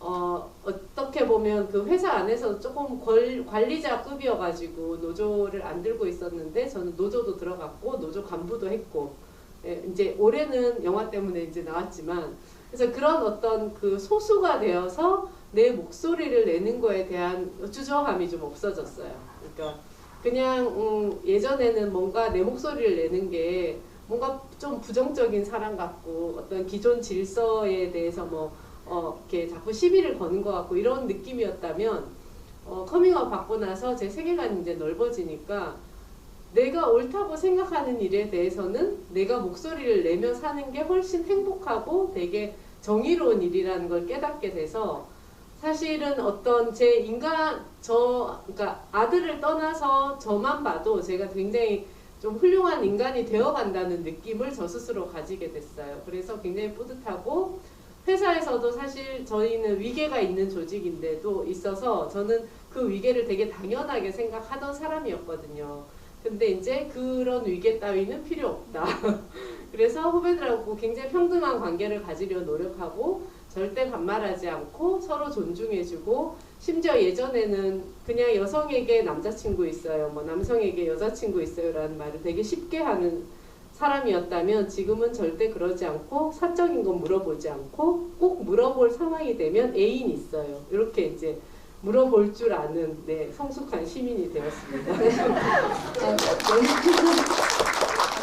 어떻게 보면 그 회사 안에서 조금 관리자급이어가지고 노조를 안 들고 있었는데, 저는 노조도 들어갔고 노조 간부도 했고, 이제 올해는 영화 때문에 이제 나왔지만, 그래서 그런 어떤 그 소수가 되어서 내 목소리를 내는 거에 대한 주저함이 좀 없어졌어요. 그러니까 그냥 예전에는 뭔가 내 목소리를 내는 게 뭔가 좀 부정적인 사람 같고, 어떤 기존 질서에 대해서 이렇게 자꾸 시비를 거는 것 같고 이런 느낌이었다면, 커밍아웃 받고 나서 제 세계관이 이제 넓어지니까 내가 옳다고 생각하는 일에 대해서는 내가 목소리를 내며 사는 게 훨씬 행복하고 되게 정의로운 일이라는 걸 깨닫게 돼서, 사실은 어떤 그러니까 아들을 떠나서 저만 봐도 제가 굉장히 좀 훌륭한 인간이 되어간다는 느낌을 저 스스로 가지게 됐어요. 그래서 굉장히 뿌듯하고, 회사에서도 사실 저희는 위계가 있는 조직인데도 있어서 저는 그 위계를 되게 당연하게 생각하던 사람이었거든요. 근데 이제 그런 위계 따위는 필요 없다. 그래서 후배들하고 굉장히 평등한 관계를 가지려 노력하고, 절대 반말하지 않고 서로 존중해주고, 심지어 예전에는 그냥 여성에게 남자친구 있어요, 남성에게 여자친구 있어요 라는 말을 되게 쉽게 하는 사람이었다면, 지금은 절대 그러지 않고 사적인 건 물어보지 않고 꼭 물어볼 상황이 되면 애인 있어요 이렇게 이제 물어볼 줄 아는 성숙한 시민이 되었습니다.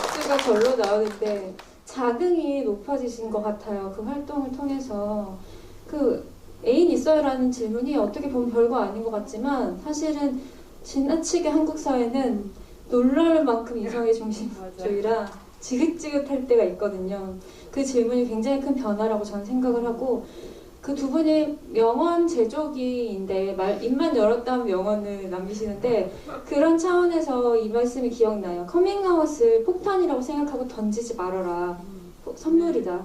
박수가 절로 나오는데 자긍이 높아지신 것 같아요. 그 활동을 통해서. 그 애인 있어요라는 질문이 어떻게 보면 별거 아닌 것 같지만, 사실은 지나치게 한국 사회는 놀랄 만큼 이성의 중심주의라 지긋지긋할 때가 있거든요. 그 질문이 굉장히 큰 변화라고 저는 생각을 하고, 그 두 분이 명언 제조기인데 입만 열었다면 명언을 남기시는데, 그런 차원에서 이 말씀이 기억나요. 커밍아웃을 폭탄이라고 생각하고 던지지 말아라. 선물이다.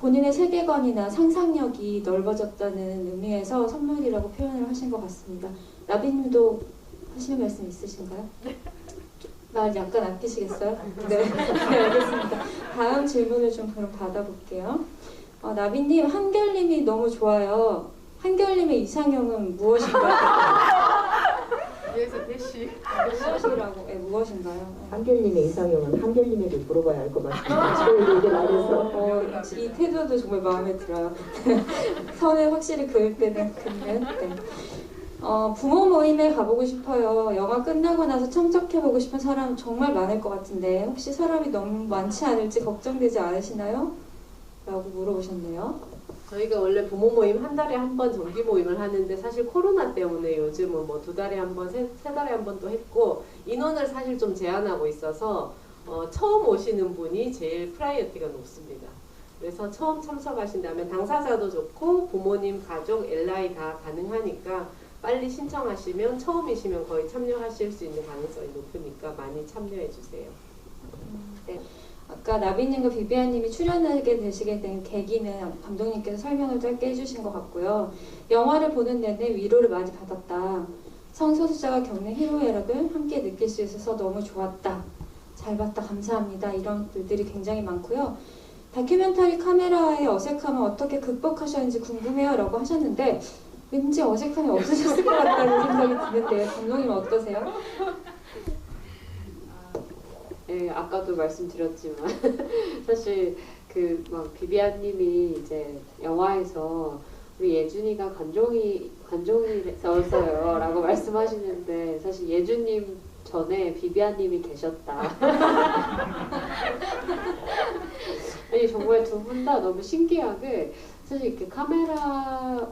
본인의 세계관이나 상상력이 넓어졌다는 의미에서 선물이라고 표현을 하신 것 같습니다. 라비님도 하시는 말씀 있으신가요? 말 약간 아끼시겠어요? 네, 알겠습니다. 다음 질문을 좀 그럼 받아볼게요. 나비님, 한결님이 너무 좋아요. 한결님의 이상형은 무엇인가요? 위에서 대시. 무엇이라고? 네, 무엇인가요? 한결님의 이상형은 한결님에게 물어봐야 할 것 같습니다. 저희 얘기 말해서. 이 태도도 정말 마음에 들어요. 선을 확실히 그을 때는 그러면. 네. 부모 모임에 가보고 싶어요. 영화 끝나고 나서 참석해보고 싶은 사람 정말 많을 것 같은데 혹시 사람이 너무 많지 않을지 걱정되지 않으시나요? 라고 물어보셨네요. 저희가 원래 부모 모임 한 달에 한 번 정기 모임을 하는데, 사실 코로나 때문에 요즘은 2달에 한 번, 3달에 한 번도 했고, 인원을 사실 좀 제한하고 있어서 처음 오시는 분이 제일 프라이어티가 높습니다. 그래서 처음 참석하신다면 당사자도 좋고 부모님, 가족, LI 다 가능하니까 빨리 신청하시면 처음이시면 거의 참여하실 수 있는 가능성이 높으니까 많이 참여해 주세요. 네. 아까 나비님과 비비안님이 출연하게 되시게 된 계기는 감독님께서 설명을 짧게 해주신 것 같고요. 영화를 보는 내내 위로를 많이 받았다. 성소수자가 겪는 희로애락을 함께 느낄 수 있어서 너무 좋았다. 잘 봤다. 감사합니다. 이런 글들이 굉장히 많고요. 다큐멘터리 카메라의 어색함을 어떻게 극복하셨는지 궁금해요 라고 하셨는데 왠지 어색함이 없으셨을 것 같다는 생각이 드는데요. 감독님 어떠세요? 네, 아까도 말씀드렸지만 사실 그 막 비비안님이 이제 영화에서 우리 예준이가 관종이었어요라고 말씀하시는데 사실 예준님 전에 비비안님이 계셨다. 아니 정말 두 분 다 너무 신기하게 사실 이렇게 카메라와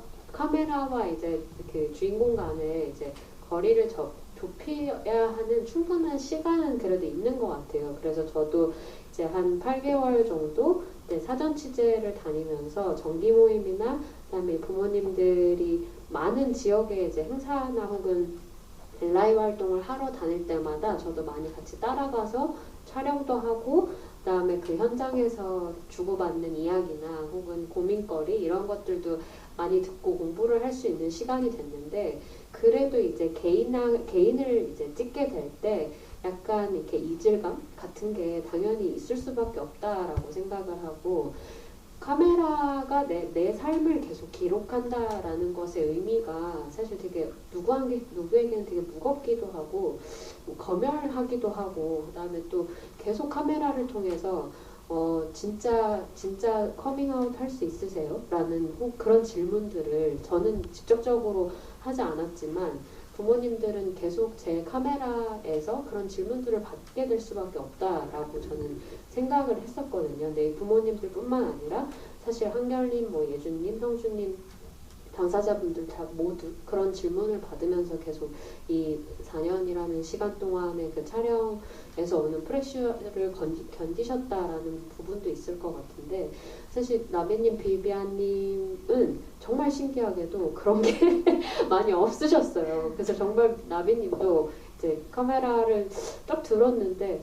이제 그 주인공 간에 이제 거리를 좁혀야 하는 충분한 시간은 그래도 있는 것 같아요. 그래서 저도 이제 한 8개월 정도 이제 사전 취재를 다니면서 정기 모임이나 그다음에 부모님들이 많은 지역에 이제 행사나 혹은 라이브 활동을 하러 다닐 때마다 저도 많이 같이 따라가서 촬영도 하고 그다음에 그 현장에서 주고받는 이야기나 혹은 고민거리 이런 것들도 많이 듣고 공부를 할 수 있는 시간이 됐는데 그래도 이제 개인을 이제 찍게 될 때 약간 이렇게 이질감 같은 게 당연히 있을 수밖에 없다라고 생각을 하고 카메라가 내 삶을 계속 기록한다라는 것의 의미가 사실 되게 누구에게는 되게 무겁기도 하고 검열하기도 하고 그다음에 또 계속 카메라를 통해서 진짜 커밍아웃 할 수 있으세요? 라는 그런 질문들을 저는 직접적으로 하지 않았지만 부모님들은 계속 제 카메라에서 그런 질문들을 받게 될 수밖에 없다라고 저는 생각을 했었거든요. 근데 부모님들뿐만 아니라 사실 한결님, 뭐 예준님, 형주님 당사자분들 다 모두 그런 질문을 받으면서 계속 이 4년이라는 시간 동안의 그 촬영에서 오는 프레셔를 견디셨다라는 부분도 있을 것 같은데 사실 나비님, 비비안님은 정말 신기하게도 그런 게 많이 없으셨어요. 그래서 정말 나비님도 이제 카메라를 딱 들었는데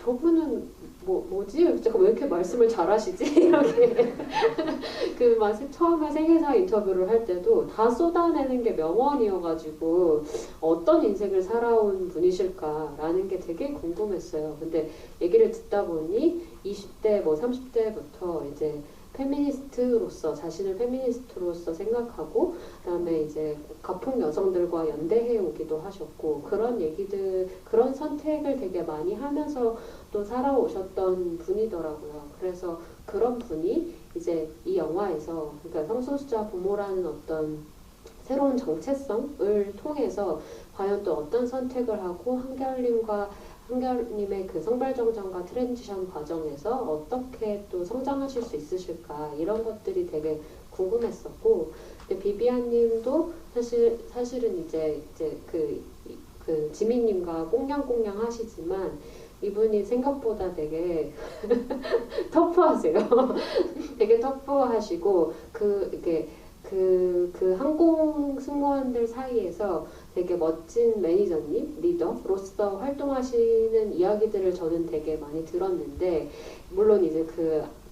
저분은 뭐지? 잠깐 왜 이렇게 말씀을 잘하시지? 이렇게 그 처음에 세계사 인터뷰를 할 때도 다 쏟아내는 게 명언이어가지고 어떤 인생을 살아온 분이실까라는 게 되게 궁금했어요. 근데 얘기를 듣다 보니 20대 30대부터 이제 페미니스트로서 자신을 페미니스트로서 생각하고 그다음에 이제 가풍 여성들과 연대해 오기도 하셨고 그런 얘기들 그런 선택을 되게 많이 하면서 또 살아오셨던 분이더라고요. 그래서 그런 분이 이제 이 영화에서 그러니까 성소수자 부모라는 어떤 새로운 정체성을 통해서 과연 또 어떤 선택을 하고 한결님의 그 성발정전과 트랜지션 과정에서 어떻게 또 성장하실 수 있으실까 이런 것들이 되게 궁금했었고 근데 비비안님도 사실은 이제 그 지민님과 꽁냥꽁냥 하시지만 이분이 생각보다 되게 터프하세요. 되게 터프하시고 그 항공 승무원들 사이에서 되게 멋진 매니저님, 리더로서 활동하시는 이야기들을 저는 되게 많이 들었는데 물론 이제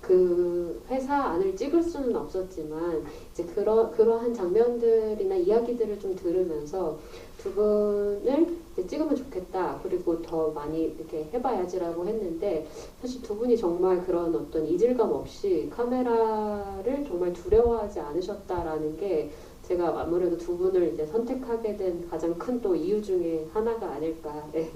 그 회사 안을 찍을 수는 없었지만 이제 그러한 장면들이나 이야기들을 좀 들으면서 두 분을 이제 찍으면 좋겠다. 그리고 더 많이 이렇게 해봐야지라고 했는데 사실 두 분이 정말 그런 어떤 이질감 없이 카메라를 정말 두려워하지 않으셨다라는 게 제가 아무래도 두 분을 이제 선택하게 된 가장 큰 또 이유 중에 하나가 아닐까. 네.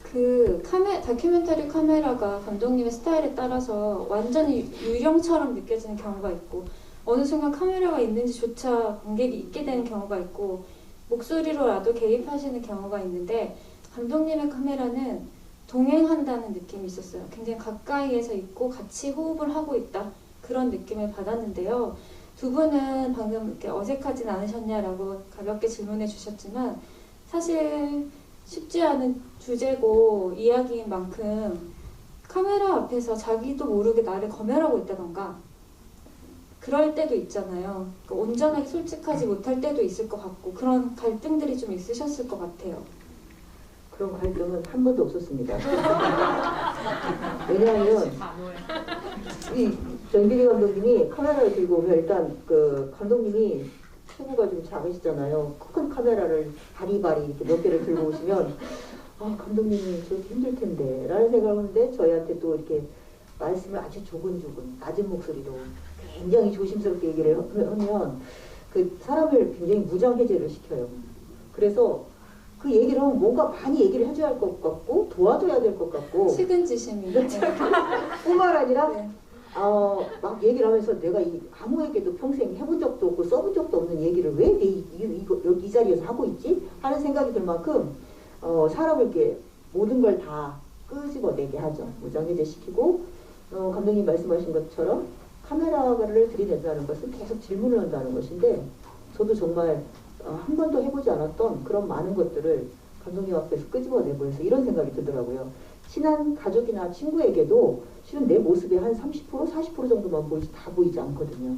그 다큐멘터리 카메라가 감독님의 스타일에 따라서 완전히 유령처럼 느껴지는 경우가 있고 어느 순간 카메라가 있는지조차 관객이 잊게 되는 경우가 있고 목소리로라도 개입하시는 경우가 있는데 감독님의 카메라는 동행한다는 느낌이 있었어요. 굉장히 가까이에서 있고 같이 호흡을 하고 있다 그런 느낌을 받았는데요. 두 분은 방금 이렇게 어색하진 않으셨냐라고 가볍게 질문해 주셨지만 사실 쉽지 않은 주제고 이야기인 만큼 카메라 앞에서 자기도 모르게 나를 검열하고 있다던가 그럴 때도 있잖아요. 그러니까 온전하게 솔직하지 못할 때도 있을 것 같고 그런 갈등들이 좀 있으셨을 것 같아요. 그런 갈등은 한 번도 없었습니다. 왜냐하면 이 정빈이 감독님이 카메라를 들고 오면 일단 그 감독님이 체구가 좀 작으시잖아요. 큰 카메라를 바리바리 이렇게 몇 개를 들고 오시면 아 감독님이 저렇게 힘들 텐데 라는 생각을 하는데 저희한테 또 이렇게 말씀을 아주 조근조근 낮은 목소리로 굉장히 조심스럽게 얘기를 하면 그 사람을 굉장히 무장해제를 시켜요. 그래서 그 얘기를 하면 뭔가 많이 얘기를 해줘야 할 것 같고 도와줘야 될 것 같고 측은지심이. 뿐만 아니라 네. 막 얘기를 하면서 내가 아무에게도 평생 해본 적도 없고 써본 적도 없는 얘기를 왜 여기 이 자리에서 하고 있지? 하는 생각이 들 만큼 사람을 이렇게 모든 걸 다 끄집어내게 하죠. 무장해제 시키고 감독님 말씀하신 것처럼 카메라를 들이댄다는 것은 계속 질문을 한다는 것인데 저도 정말 한 번도 해보지 않았던 그런 많은 것들을 감독님 앞에서 끄집어내고 해서 이런 생각이 들더라고요. 친한 가족이나 친구에게도 실은 내 모습이 한 30%, 40% 정도만 보이지 다 보이지 않거든요.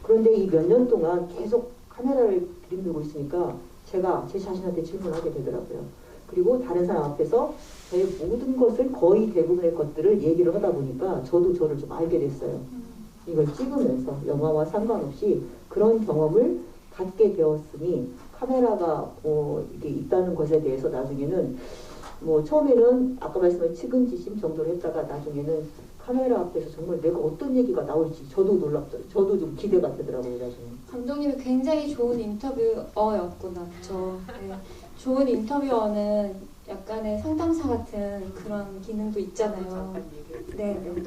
그런데 이 몇 년 동안 계속 카메라를 들이밀고 있으니까 제가 제 자신한테 질문하게 되더라고요. 그리고 다른 사람 앞에서 저의 모든 것을 거의 대부분의 것들을 얘기를 하다 보니까 저도 저를 좀 알게 됐어요. 이걸 찍으면서 영화와 상관없이 그런 경험을 갖게 되었으니 카메라가 이게 있다는 것에 대해서 나중에는 처음에는 아까 말씀한 측은지심 정도로 했다가 나중에는 카메라 앞에서 정말 내가 어떤 얘기가 나올지 저도 놀랍더라고요. 저도 좀 기대가 되더라고요. 나중에. 감독님이 굉장히 좋은 인터뷰어였구나. 그쵸? 네. 좋은 인터뷰어는 약간의 상담사 같은 그런 기능도 있잖아요. 잠깐 얘기를 네, 네.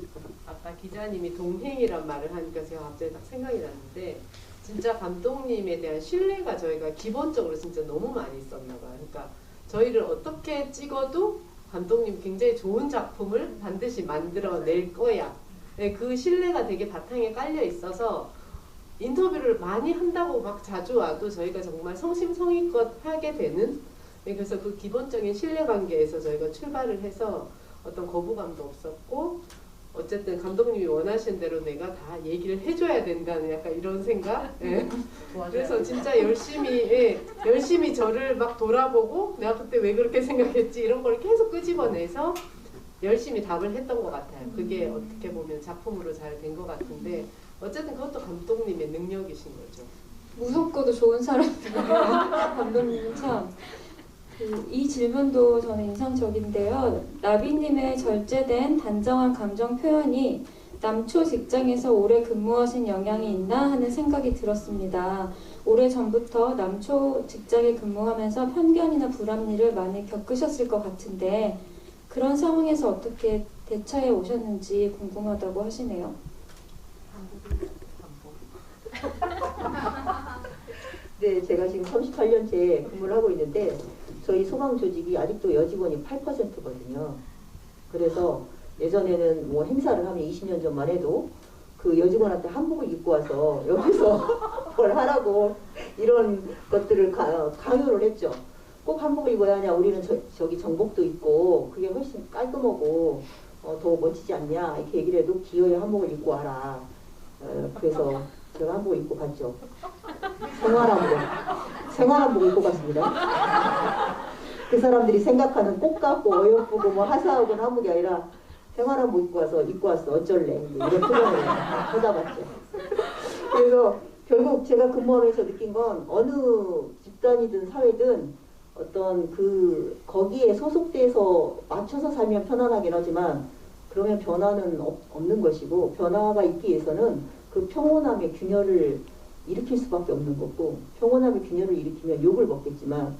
아까 기자님이 동행이란 말을 하니까 제가 갑자기 딱 생각이 났는데 진짜 감독님에 대한 신뢰가 저희가 기본적으로 진짜 너무 많이 있었나 봐요. 그러니까 저희를 어떻게 찍어도 감독님 굉장히 좋은 작품을 반드시 만들어낼 거야. 네, 그 신뢰가 되게 바탕에 깔려 있어서 인터뷰를 많이 한다고 막 자주 와도 저희가 정말 성심성의껏 하게 되는, 네, 그래서 그 기본적인 신뢰관계에서 저희가 출발을 해서 어떤 거부감도 없었고 어쨌든 감독님이 원하신 대로 내가 다 얘기를 해줘야 된다는 약간 이런 생각. 예. 그래서 진짜 열심히 저를 막 돌아보고 내가 그때 왜 그렇게 생각했지 이런 걸 계속 끄집어내서 열심히 답을 했던 것 같아요. 그게 어떻게 보면 작품으로 잘 된 것 같은데 어쨌든 그것도 감독님의 능력이신 거죠. 무섭고도 좋은 사람들이에요. 감독님은 참. 이 질문도 저는 인상적인데요. 나비님의 절제된 단정한 감정 표현이 남초 직장에서 오래 근무하신 영향이 있나 하는 생각이 들었습니다. 오래전부터 남초 직장에 근무하면서 편견이나 불합리를 많이 겪으셨을 것 같은데 그런 상황에서 어떻게 대처해 오셨는지 궁금하다고 하시네요. 네, 제가 지금 38년째 근무를 하고 있는데 저희 소방 조직이 아직도 여직원이 8%거든요. 그래서 예전에는 뭐 행사를 하면 20년 전만 해도 그 여직원한테 한복을 입고 와서 여기서 뭘 하라고 이런 것들을 강요를 했죠. 꼭 한복을 입어야 하냐, 우리는 저기 정복도 입고 그게 훨씬 깔끔하고 더 멋지지 않냐 이렇게 얘기를 해도 기어이 한복을 입고 와라. 그래서 제가 한복을 입고 갔죠. 생활한복 입고 갔습니다. 그 사람들이 생각하는 꽃 같고 어여쁘고 뭐 화사하고 한복이 아니라 생활한복 입고 왔어 어쩔래 이런 표정을 쳐다봤죠. 그래서 결국 제가 근무하면서 느낀 건 어느 집단이든 사회든 어떤 거기에 소속돼서 맞춰서 살면 편안하긴 하지만 그러면 변화는 없는 것이고 변화가 있기 위해서는 그 평온함의 균열을 일으킬 수밖에 없는 거고 평온함의 균열을 일으키면 욕을 먹겠지만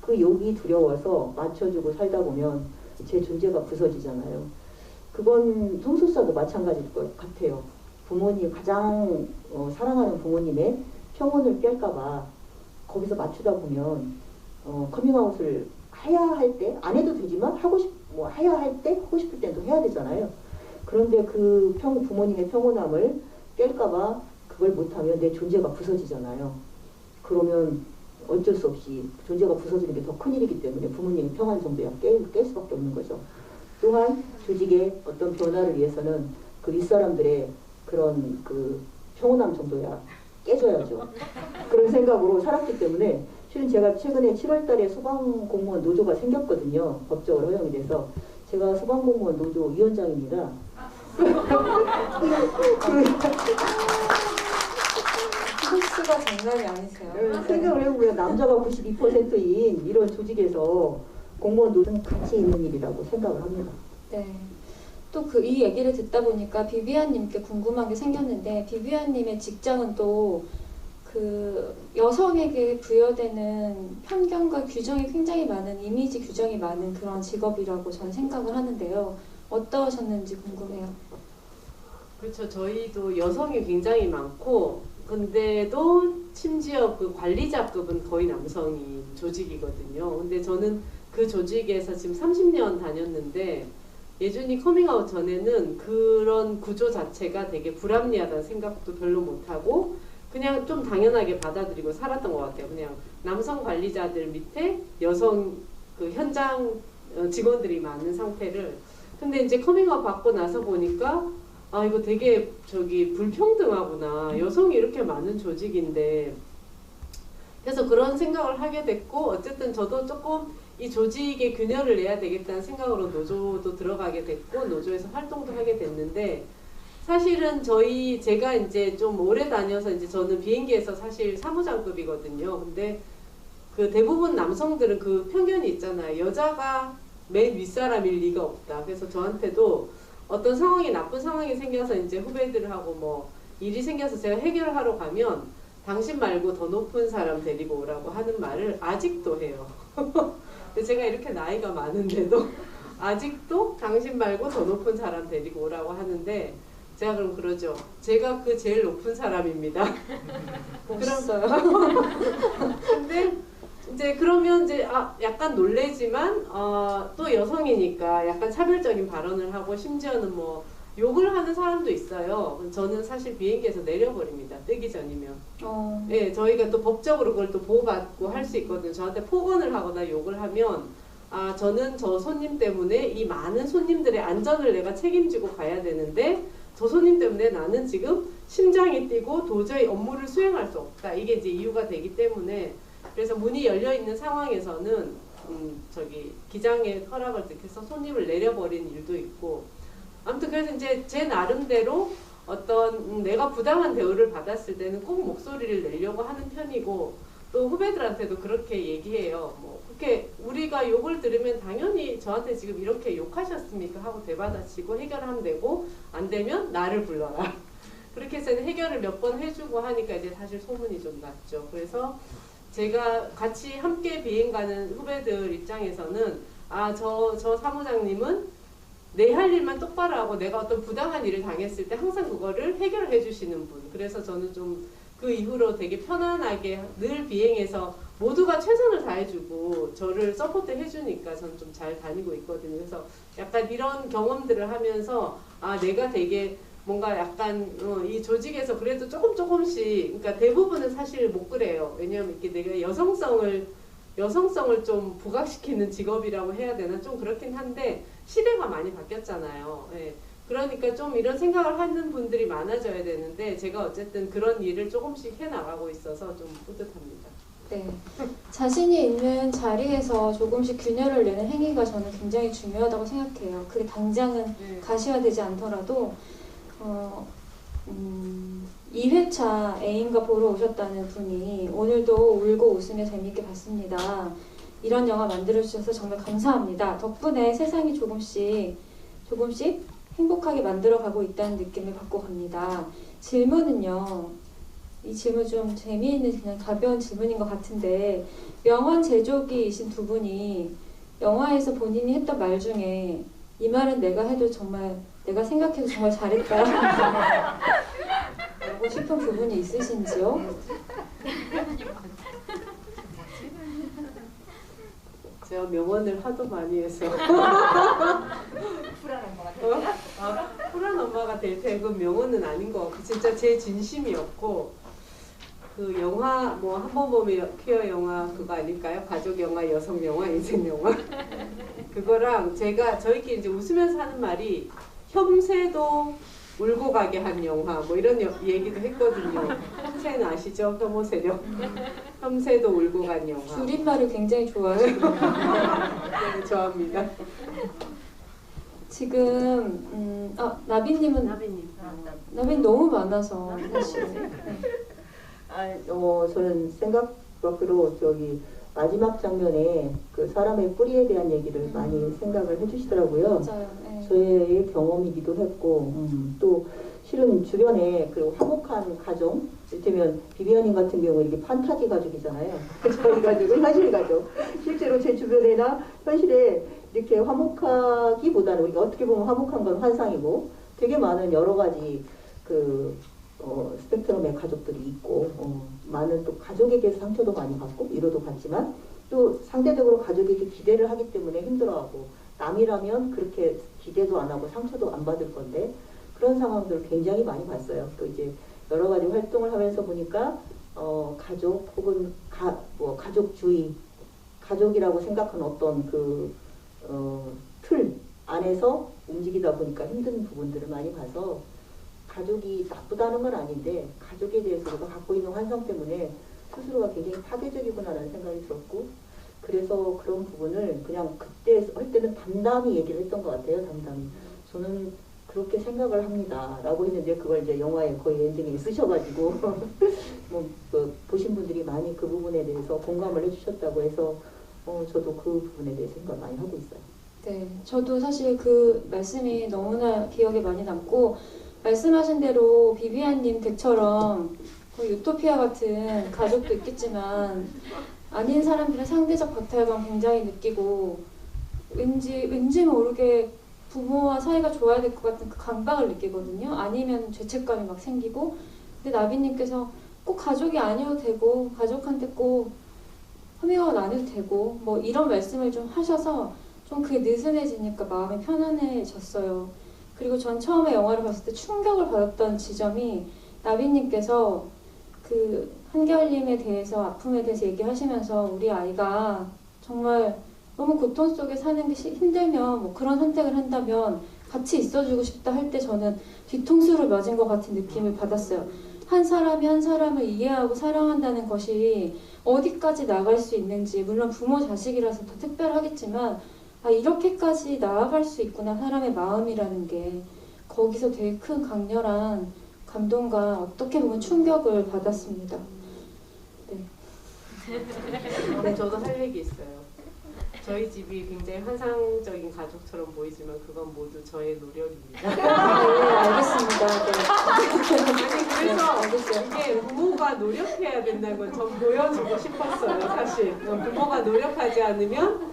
그 욕이 두려워서 맞춰주고 살다 보면 제 존재가 부서지잖아요. 그건 성소수자도 마찬가지일 것 같아요. 부모님 가장 사랑하는 부모님의 평온을 깰까봐 거기서 맞추다 보면 커밍아웃을 해야 할 때 안 해도 되지만 해야 할 때 하고 싶을 때도 해야 되잖아요. 그런데 그 부모님의 평온함을 깰까봐 그걸 못하면 내 존재가 부서지잖아요. 그러면 어쩔 수 없이 존재가 부서지는 게 더 큰일이기 때문에 부모님의 평안 정도야 깰 수밖에 없는 거죠. 또한 조직의 어떤 변화를 위해서는 그 윗사람들의 그런 그 평온함 정도야 깨져야죠. 그런 생각으로 살았기 때문에 실은 제가 최근에 7월 달에 소방공무원 노조가 생겼거든요. 법적으로 허용이 돼서 제가 소방공무원 노조 위원장입니다. 코스가 장난이 아니세요. 생각을 해보면 남자가 92%인 이런 조직에서 공무원 노조는 가치 있는 일이라고 생각을 합니다. 네. 또 이 얘기를 듣다 보니까 비비안님께 궁금한 게 생겼는데, 비비안님의 직장은 또 그 여성에게 부여되는 편견과 규정이 굉장히 많은, 이미지 규정이 많은 그런 직업이라고 저는 생각을 하는데요. 어떠셨는지 궁금해요. 그렇죠. 저희도 여성이 굉장히 많고, 근데도 심지어 그 관리자급은 거의 남성이 조직이거든요. 근데 저는 그 조직에서 지금 30년 다녔는데, 예준이 커밍아웃 전에는 그런 구조 자체가 되게 불합리하다는 생각도 별로 못하고 그냥 좀 당연하게 받아들이고 살았던 것 같아요. 그냥 남성 관리자들 밑에 여성 그 현장 직원들이 많은 상태를. 근데 이제 커밍아웃 받고 나서 보니까 아, 이거 되게 불평등하구나. 여성이 이렇게 많은 조직인데. 그래서 그런 생각을 하게 됐고, 어쨌든 저도 조금 이 조직의 균열을 내야 되겠다는 생각으로 노조도 들어가게 됐고, 노조에서 활동도 하게 됐는데, 사실은 제가 이제 좀 오래 다녀서 이제 저는 비행기에서 사실 사무장급이거든요. 근데 그 대부분 남성들은 그 편견이 있잖아요. 여자가 맨 윗사람일 리가 없다. 그래서 저한테도 어떤 상황이, 나쁜 상황이 생겨서 이제 후배들하고 뭐 일이 생겨서 제가 해결하러 가면 당신 말고 더 높은 사람 데리고 오라고 하는 말을 아직도 해요. 근데 제가 이렇게 나이가 많은데도 아직도 당신 말고 더 높은 사람 데리고 오라고 하는데, 제가 그럼 그러죠. 제가 그 제일 높은 사람입니다. 멋있어요. 근데 이제 그러면 이제 약간 놀래지만 또 여성이니까 약간 차별적인 발언을 하고, 심지어는 뭐 욕을 하는 사람도 있어요. 저는 사실 비행기에서 내려버립니다. 뜨기 전이면. 예, 저희가 또 법적으로 그걸 또 보호받고 할 수 있거든요. 저한테 폭언을 하거나 욕을 하면 저는 저 손님 때문에 이 많은 손님들의 안전을 내가 책임지고 가야 되는데, 저 손님 때문에 나는 지금 심장이 뛰고 도저히 업무를 수행할 수 없다. 이게 이제 이유가 되기 때문에, 그래서 문이 열려 있는 상황에서는 기장의 허락을 득해서 손님을 내려버린 일도 있고, 아무튼 그래서 이제 제 나름대로 어떤 내가 부당한 대우를 받았을 때는 꼭 목소리를 내려고 하는 편이고, 또 후배들한테도 그렇게 얘기해요. 뭐 그렇게 우리가 욕을 들으면 당연히 저한테 지금 이렇게 욕하셨습니까 하고 되받아치고 해결하면 되고, 안 되면 나를 불러라. 그렇게 해서 해결을 몇 번 해주고 하니까 이제 사실 소문이 좀 났죠. 그래서 제가 같이 함께 비행 가는 후배들 입장에서는 저 사무장님은 내 할 일만 똑바로 하고 내가 어떤 부당한 일을 당했을 때 항상 그거를 해결해 주시는 분. 그래서 저는 좀 그 이후로 되게 편안하게 늘 비행해서 모두가 최선을 다해주고 저를 서포트 해주니까 저는 좀 잘 다니고 있거든요. 그래서 약간 이런 경험들을 하면서 내가 되게 뭔가 약간 이 조직에서 그래도 조금씩, 그러니까 대부분은 사실 못 그래요. 왜냐하면 이렇게 내가 여성성을 좀 부각시키는 직업이라고 해야 되나, 좀 그렇긴 한데 시대가 많이 바뀌었잖아요. 예. 그러니까 좀 이런 생각을 하는 분들이 많아져야 되는데, 제가 어쨌든 그런 일을 조금씩 해나가고 있어서 좀 뿌듯합니다. 네. 자신이 있는 자리에서 조금씩 균열을 내는 행위가 저는 굉장히 중요하다고 생각해요. 그게 당장은 가시화되지 않더라도 2회차 애인과 보러 오셨다는 분이 오늘도 울고 웃으며 재미있게 봤습니다. 이런 영화 만들어주셔서 정말 감사합니다. 덕분에 세상이 조금씩 행복하게 만들어가고 있다는 느낌을 받고 갑니다. 질문은요. 이 질문 좀 재미있는 그냥 가벼운 질문인 것 같은데, 명언 제조기이신 두 분이 영화에서 본인이 했던 말 중에 이 말은 내가 해도 정말 내가 생각해도 정말 잘했다 하고 싶은 부분이 있으신지요? 제가 명언을 하도 많이 해서 쿨한 엄마가 될 테고 명언은 아닌 것 같고, 진짜 제 진심이었고, 그 영화 뭐 한 번 보면 퀴어 영화 그거 아닐까요? 가족 영화, 여성 영화, 인생 영화 그거랑 저희끼리 이제 웃으면서 하는 말이 혐세도 울고 가게 한 영화 뭐 이런 얘기도 했거든요. 혐세는 아시죠? 혐오 세력. 혐세도 울고 간 영화. 줄임말을 굉장히 좋아하시네요. 네, 좋아합니다. 지금 나비님은 나빈 너무 많아서 사실. 네. 저는 생각 밖으로 저기 마지막 장면에 그 사람의 뿌리에 대한 얘기를 많이 생각을 해주시더라고요. 맞아요. 네. 저의 경험이기도 했고 또 실은 주변에 그 화목한 가정, 이를테면 비비안님 같은 경우 이게 판타지 가족이잖아요. 저희 가족은 현실 가족. 실제로 제 주변에나 현실에 이렇게 화목하기보다는 우리가 어떻게 보면 화목한 건 환상이고 되게 많은 여러 가지 그 스펙트럼의 가족들이 있고 많은 또 가족에게 상처도 많이 받고 위로도 받지만 또 상대적으로 가족에게 기대를 하기 때문에 힘들어하고 남이라면 그렇게 기대도 안 하고 상처도 안 받을 건데 그런 상황들을 굉장히 많이 봤어요. 또 이제 여러 가지 활동을 하면서 보니까 가족 혹은 가족주의, 가족이라고 생각하는 어떤 틀 안에서 움직이다 보니까 힘든 부분들을 많이 봐서 가족이 나쁘다는 건 아닌데 가족에 대해서 우리가 갖고 있는 환상 때문에 스스로가 굉장히 파괴적이구나라는 생각이 들었고 그래서 그런 부분을 그냥 그때 할 때는 담담히 얘기를 했던 것 같아요. 담담히. 저는 그렇게 생각을 합니다. 라고 했는데 그걸 이제 영화에 거의 엔딩에 쓰셔가지고 보신 분들이 많이 그 부분에 대해서 공감을 해주셨다고 해서 저도 그 부분에 대해서 생각 많이 하고 있어요. 네, 저도 사실 그 말씀이 너무나 기억에 많이 남고 말씀하신 대로 비비안님 댁처럼 거의 유토피아 같은 가족도 있겠지만 아닌 사람들은 상대적 박탈감 굉장히 느끼고 왠지 모르게 부모와 사이가 좋아야 될 것 같은 그 강박을 느끼거든요. 아니면 죄책감이 막 생기고 근데 나비님께서 꼭 가족이 아니어도 되고 가족한테 꼭 허밍아웃 안 해도 되고 뭐 이런 말씀을 좀 하셔서 좀 그게 느슨해지니까 마음이 편안해졌어요. 그리고 전 처음에 영화를 봤을 때 충격을 받았던 지점이 나비님께서 그 한결님에 대해서 아픔에 대해서 얘기하시면서 우리 아이가 정말 너무 고통 속에 사는 게 힘들면 뭐 그런 선택을 한다면 같이 있어주고 싶다 할 때 저는 뒤통수를 맞은 것 같은 느낌을 받았어요. 한 사람이 한 사람을 이해하고 사랑한다는 것이 어디까지 나갈 수 있는지 물론 부모 자식이라서 더 특별하겠지만 이렇게까지 나아갈 수 있구나 사람의 마음이라는 게 거기서 되게 큰 강렬한 감동과 어떻게 보면 충격을 받았습니다. 네, 저도 할 얘기 있어요. 저희 집이 굉장히 환상적인 가족처럼 보이지만 그건 모두 저의 노력입니다. 네, 알겠습니다. 네. 아니 그래서 이게 부모가 노력해야 된다는 걸 전 보여주고 싶었어요. 사실 부모가 노력하지 않으면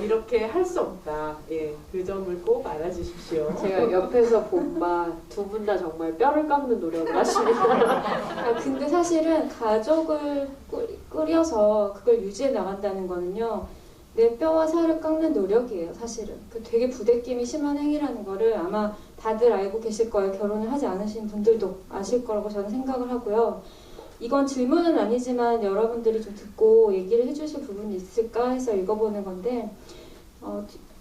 이렇게 할 수 없다. 예, 그 점을 꼭 알아주십시오. 제가 옆에서 본 바 두 분 다 정말 뼈를 깎는 노력을 하십니다. 근데 사실은 가족을 꾸려서 그걸 유지해 나간다는 거는요. 내 뼈와 살을 깎는 노력이에요. 사실은. 그 되게 부대낌이 심한 행위라는 거를 아마 다들 알고 계실 거예요. 결혼을 하지 않으신 분들도 아실 거라고 저는 생각을 하고요. 이건 질문은 아니지만 여러분들이 좀 듣고 얘기를 해주실 부분이 있을까 해서 읽어보는 건데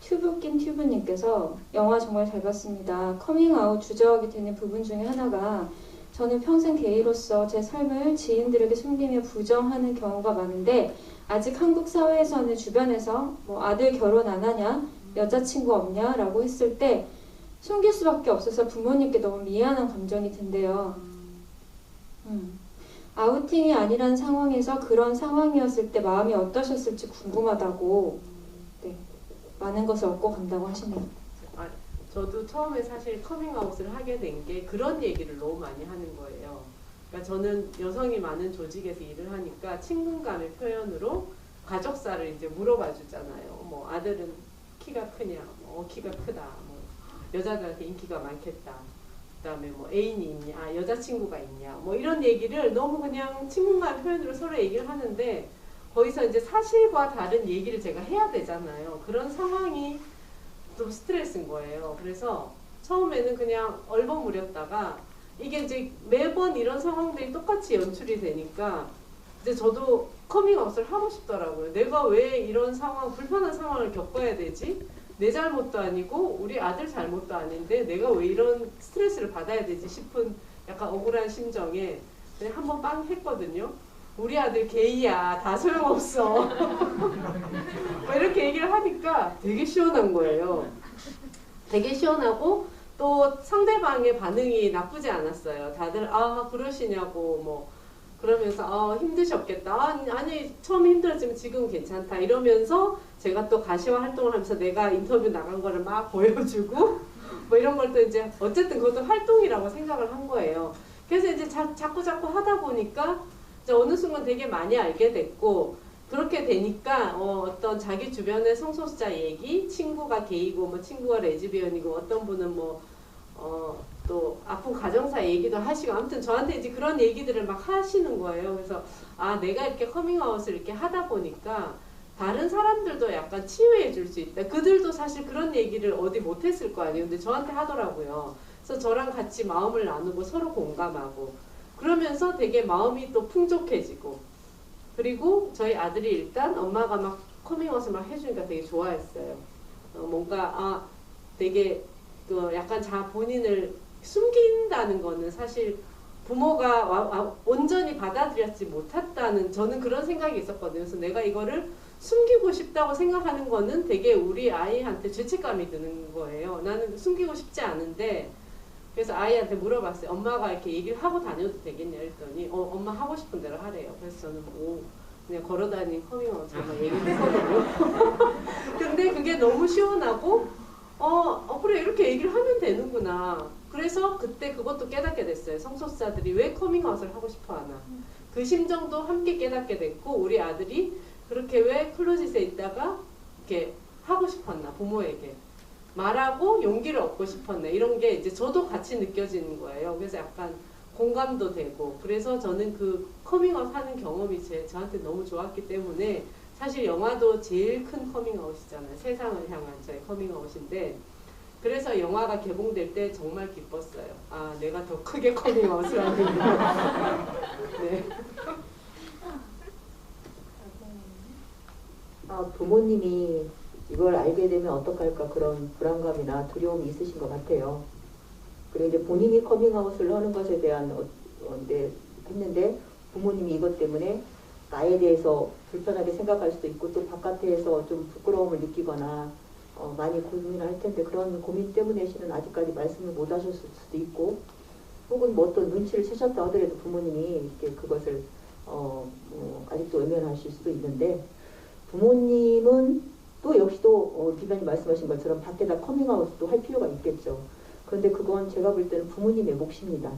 튜브낀 튜브님께서 영화 정말 잘 봤습니다. 커밍아웃 주저하게 되는 부분 중에 하나가 저는 평생 게이로서 제 삶을 지인들에게 숨기며 부정하는 경우가 많은데 아직 한국 사회에서는 주변에서 뭐 아들 결혼 안 하냐? 여자친구 없냐? 라고 했을 때 숨길 수밖에 없어서 부모님께 너무 미안한 감정이 든대요. 아우팅이 아니라는 상황에서 그런 상황이었을 때 마음이 어떠셨을지 궁금하다고 많은 것을 얻고 간다고 하시네요. 저도 처음에 사실 커밍아웃을 하게 된 게 그런 얘기를 너무 많이 하는 거예요. 그러니까 저는 여성이 많은 조직에서 일을 하니까 친근감의 표현으로 가족사를 이제 물어봐 주잖아요. 뭐 아들은 키가 크냐, 뭐 키가 크다, 뭐 여자들한테 인기가 많겠다. 그다음에 뭐 애인이 있냐, 여자친구가 있냐, 뭐 이런 얘기를 너무 그냥 친근감 표현으로 서로 얘기를 하는데 거기서 이제 사실과 다른 얘기를 제가 해야 되잖아요. 그런 상황이 좀 스트레스인 거예요. 그래서 처음에는 그냥 얼버무렸다가 이게 이제 매번 이런 상황들이 똑같이 연출이 되니까 이제 저도 커밍아웃을 하고 싶더라고요. 내가 왜 이런 상황, 불편한 상황을 겪어야 되지? 내 잘못도 아니고 우리 아들 잘못도 아닌데 내가 왜 이런 스트레스를 받아야 되지 싶은 약간 억울한 심정에 그냥 한번 빵 했거든요. 우리 아들 게이야, 다 소용없어. 이렇게 얘기를 하니까 되게 시원한 거예요. 되게 시원하고 또 상대방의 반응이 나쁘지 않았어요. 다들 아 그러시냐고 뭐 그러면서 힘드셨겠다. 아니 처음 힘들었지만 지금 괜찮다 이러면서 제가 또 가시화 활동을 하면서 내가 인터뷰 나간 거를 막 보여주고 뭐 이런 걸 또 이제 어쨌든 그것도 활동이라고 생각을 한 거예요. 그래서 이제 자꾸 하다 보니까 이제 어느 순간 되게 많이 알게 됐고 그렇게 되니까 어떤 자기 주변의 성소수자 얘기, 친구가 게이고 뭐 친구가 레즈비언이고 어떤 분은 뭐 또 아픈 가정사 얘기도 하시고 아무튼 저한테 이제 그런 얘기들을 막 하시는 거예요. 그래서 아 내가 이렇게 커밍아웃을 이렇게 하다 보니까 다른 사람들도 약간 치유해 줄 수 있다. 그들도 사실 그런 얘기를 어디 못했을 거 아니에요. 근데 저한테 하더라고요. 그래서 저랑 같이 마음을 나누고 서로 공감하고 그러면서 되게 마음이 또 풍족해지고 그리고 저희 아들이 일단 엄마가 막 커밍아웃을 막 해주니까 되게 좋아했어요. 뭔가 되게 그 약간 본인을 숨긴다는 거는 사실 부모가 온전히 받아들였지 못했다는 저는 그런 생각이 있었거든요. 그래서 내가 이거를 숨기고 싶다고 생각하는 거는 되게 우리 아이한테 죄책감이 드는 거예요. 나는 숨기고 싶지 않은데 그래서 아이한테 물어봤어요. 엄마가 이렇게 얘기를 하고 다녀도 되겠냐 했더니 엄마 하고 싶은 대로 하래요. 그래서 저는 그냥 걸어다니는 커밍아웃 정말 얘기를 했거든요. 근데 그게 너무 시원하고 그래 이렇게 얘기를 하면 되는구나. 그래서 그때 그것도 깨닫게 됐어요. 성소수자들이 왜 커밍아웃을 하고 싶어 하나. 그 심정도 함께 깨닫게 됐고 우리 아들이 그렇게 왜 클로짓에 있다가 이렇게 하고 싶었나 부모에게 말하고 용기를 얻고 싶었네 이런 게 이제 저도 같이 느껴지는 거예요. 그래서 약간 공감도 되고 그래서 저는 그 커밍아웃 하는 경험이 저한테 너무 좋았기 때문에 사실 영화도 제일 큰 커밍아웃이잖아요. 세상을 향한 저의 커밍아웃인데 그래서 영화가 개봉될 때 정말 기뻤어요. 아 내가 더 크게 커밍아웃을 하는구나. 네. 부모님이 이걸 알게 되면 어떡할까 그런 불안감이나 두려움이 있으신 것 같아요. 그리고 이제 본인이 커밍아웃을 하는 것에 대한 했는데 부모님이 이것 때문에 나에 대해서 불편하게 생각할 수도 있고 또 바깥에서 좀 부끄러움을 느끼거나 많이 고민을 할 텐데 그런 고민 때문에 실은 아직까지 말씀을 못 하셨을 수도 있고 혹은 뭐 어떤 눈치를 채셨다 하더라도 부모님이 이렇게 그것을 아직도 외면하실 수도 있는데 부모님은 또 역시 또 비단이 말씀하신 것처럼 밖에다 커밍아웃도 할 필요가 있겠죠. 그런데 그건 제가 볼 때는 부모님의 몫입니다.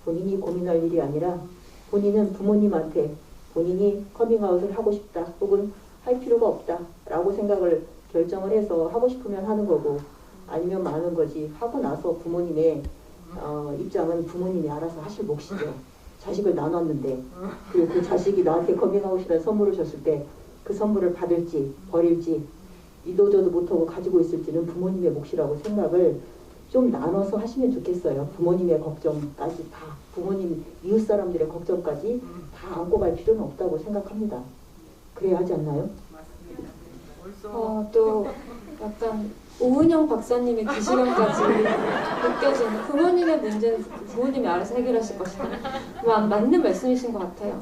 본인이 고민할 일이 아니라 본인은 부모님한테 본인이 커밍아웃을 하고 싶다 혹은 할 필요가 없다 라고 생각을 결정을 해서 하고 싶으면 하는 거고 아니면 마는 거지 하고 나서 부모님의 입장은 부모님이 알아서 하실 몫이죠. 자식을 나눴는데 그 자식이 나한테 커밍아웃이라는 선물을 줬을 때 그 선물을 받을지 버릴지 이도저도 못하고 가지고 있을지는 부모님의 몫이라고 생각을 좀 나눠서 하시면 좋겠어요. 부모님의 걱정까지 다 부모님 이웃 사람들의 걱정까지 다 안고 갈 필요는 없다고 생각합니다. 그래야 하지 않나요? 또 약간 오은영 박사님의 그 시간까지 느껴지는 부모님의 문제는 부모님이 알아서 해결하실 것이다. 맞는 말씀이신 것 같아요.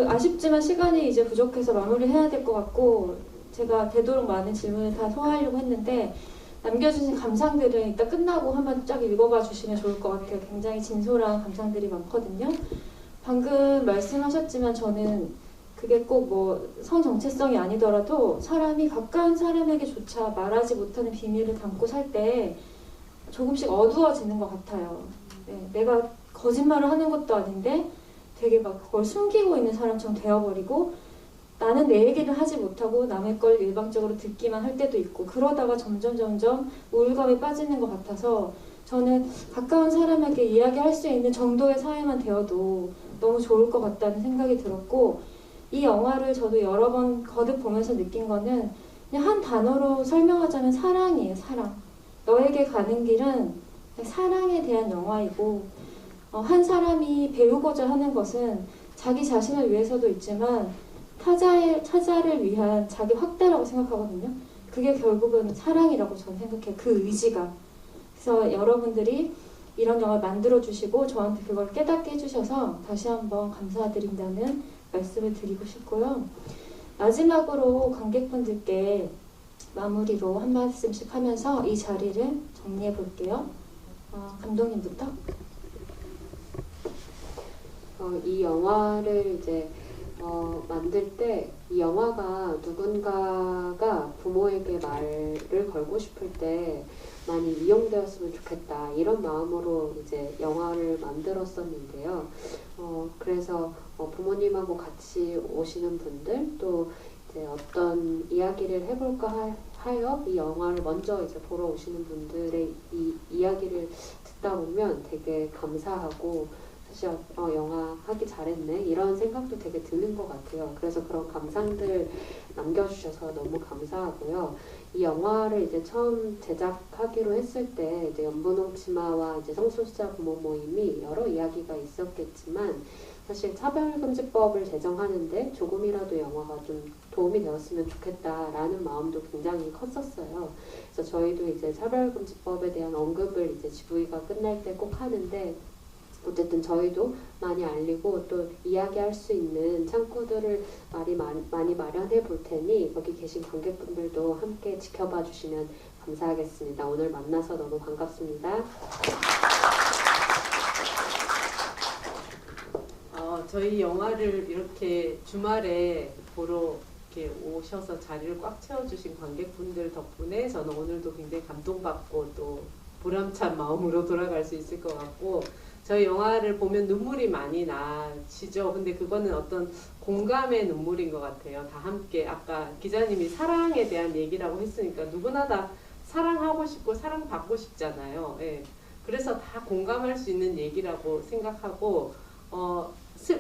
아쉽지만 시간이 이제 부족해서 마무리해야 될 것 같고 제가 되도록 많은 질문을 다 소화하려고 했는데 남겨주신 감상들은 이따 끝나고 한번 쫙 읽어봐 주시면 좋을 것 같아요. 굉장히 진솔한 감상들이 많거든요. 방금 말씀하셨지만 저는 그게 꼭 뭐 성정체성이 아니더라도 사람이 가까운 사람에게조차 말하지 못하는 비밀을 담고 살 때 조금씩 어두워지는 것 같아요. 네, 내가 거짓말을 하는 것도 아닌데 되게 막 그걸 숨기고 있는 사람처럼 되어버리고 나는 내 얘기를 하지 못하고 남의 걸 일방적으로 듣기만 할 때도 있고 그러다가 점점 우울감에 빠지는 것 같아서 저는 가까운 사람에게 이야기할 수 있는 정도의 사회만 되어도 너무 좋을 것 같다는 생각이 들었고 이 영화를 저도 여러 번 거듭 보면서 느낀 거는 그냥 한 단어로 설명하자면 사랑이에요. 사랑. 너에게 가는 길은 사랑에 대한 영화이고 한 사람이 배우고자 하는 것은 자기 자신을 위해서도 있지만 타자를 위한 자기 확대라고 생각하거든요. 그게 결국은 사랑이라고 저는 생각해요. 그 의지가. 그래서 여러분들이 이런 영화를 만들어주시고 저한테 그걸 깨닫게 해주셔서 다시 한번 감사드린다는 말씀을 드리고 싶고요. 마지막으로 관객분들께 마무리로 한 말씀씩 하면서 이 자리를 정리해 볼게요. 감독님부터. 이 영화를 이제 만들 때 이 영화가 누군가가 부모에게 말을 걸고 싶을 때 많이 이용되었으면 좋겠다 이런 마음으로 이제 영화를 만들었었는데요. 그래서 부모님하고 같이 오시는 분들 또 이제 어떤 이야기를 해볼까 하여 이 영화를 먼저 이제 보러 오시는 분들의 이 이야기를 듣다 보면 되게 감사하고 사실 영화 하기 잘했네 이런 생각도 되게 드는 것 같아요. 그래서 그런 감상들 남겨주셔서 너무 감사하고요. 이 영화를 이제 처음 제작하기로 했을 때 이제 연분홍 치마와 이제 성소수자 부모 모임이 여러 이야기가 있었겠지만 사실 차별금지법을 제정하는데 조금이라도 영화가 좀 도움이 되었으면 좋겠다라는 마음도 굉장히 컸었어요. 그래서 저희도 이제 차별금지법에 대한 언급을 이제 GV가 끝날 때 꼭 하는데 어쨌든 저희도 많이 알리고 또 이야기할 수 있는 창구들을 많이 마련해 볼 테니 거기 계신 관객분들도 함께 지켜봐 주시면 감사하겠습니다. 오늘 만나서 너무 반갑습니다. 저희 영화를 이렇게 주말에 보러 이렇게 오셔서 자리를 꽉 채워주신 관객분들 덕분에 저는 오늘도 굉장히 감동받고 또 보람찬 마음으로 돌아갈 수 있을 것 같고 저희 영화를 보면 눈물이 많이 나시죠. 근데 그거는 어떤 공감의 눈물인 것 같아요. 다 함께 아까 기자님이 사랑에 대한 얘기라고 했으니까 누구나 다 사랑하고 싶고 사랑받고 싶잖아요. 예. 그래서 다 공감할 수 있는 얘기라고 생각하고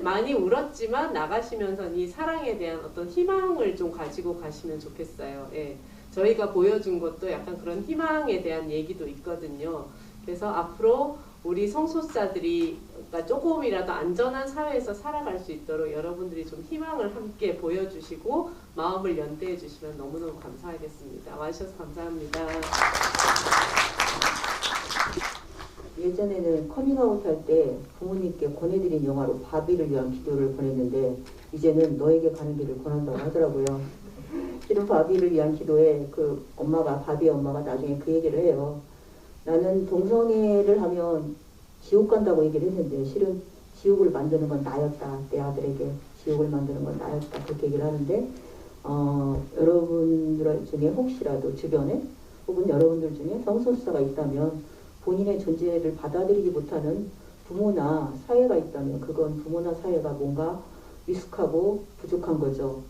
많이 울었지만 나가시면서 이 사랑에 대한 어떤 희망을 좀 가지고 가시면 좋겠어요. 예. 저희가 보여준 것도 약간 그런 희망에 대한 얘기도 있거든요. 그래서 앞으로 우리 성소수자들이 그러니까 조금이라도 안전한 사회에서 살아갈 수 있도록 여러분들이 좀 희망을 함께 보여주시고 마음을 연대해 주시면 너무너무 감사하겠습니다. 와주셔서 감사합니다. 예전에는 커밍아웃 할 때 부모님께 권해드린 영화로 바비를 위한 기도를 권했는데 이제는 너에게 가는 길을 권한다고 하더라고요. 실은 바비를 위한 기도에 그 엄마가 바비의 엄마가 나중에 그 얘기를 해요. 나는 동성애를 하면 지옥 간다고 얘기를 했는데 실은 지옥을 만드는 건 나였다. 내 아들에게 지옥을 만드는 건 나였다. 그렇게 얘기를 하는데 여러분들 중에 혹시라도 주변에 혹은 여러분들 중에 성소수자가 있다면 본인의 존재를 받아들이지 못하는 부모나 사회가 있다면 그건 부모나 사회가 뭔가 미숙하고 부족한 거죠.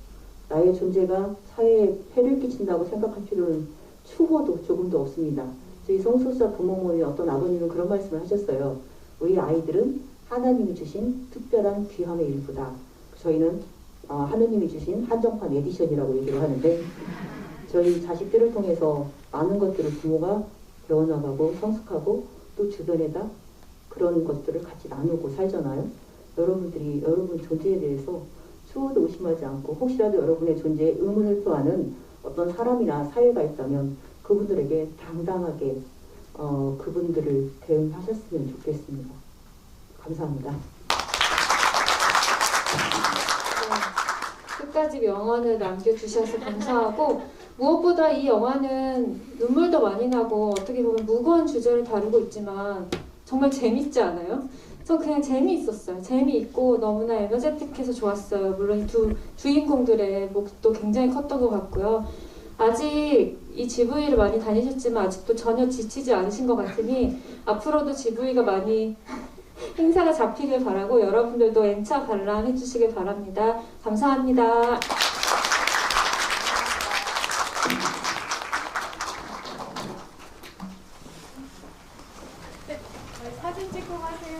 나의 존재가 사회에 해를 끼친다고 생각할 필요는 추호도 조금도 없습니다. 저희 성소수자 부모 모임의 어떤 아버님은 그런 말씀을 하셨어요. 우리 아이들은 하나님이 주신 특별한 귀함의 일부다. 저희는 하느님이 주신 한정판 에디션이라고 얘기를 하는데 저희 자식들을 통해서 많은 것들을 부모가 배워나가고 성숙하고 또 주변에다 그런 것들을 같이 나누고 살잖아요. 여러분들이 여러분 존재에 대해서 추호도 의심하지 않고 혹시라도 여러분의 존재에 의문을 표하는 어떤 사람이나 사회가 있다면 그분들에게 당당하게 그분들을 대응하셨으면 좋겠습니다. 감사합니다. 끝까지 명언을 남겨주셔서 감사하고 무엇보다 이 영화는 눈물도 많이 나고 어떻게 보면 무거운 주제를 다루고 있지만 정말 재밌지 않아요? 전 그냥 재미있었어요. 재미있고 너무나 에너제틱해서 좋았어요. 물론 이 두 주인공들의 몫도 굉장히 컸던 것 같고요. 아직 이 GV를 많이 다니셨지만 아직도 전혀 지치지 않으신 것 같으니 앞으로도 GV가 많이 행사가 잡히길 바라고 여러분들도 N차 관람해 주시길 바랍니다. 감사합니다. 사진 찍고 가세요.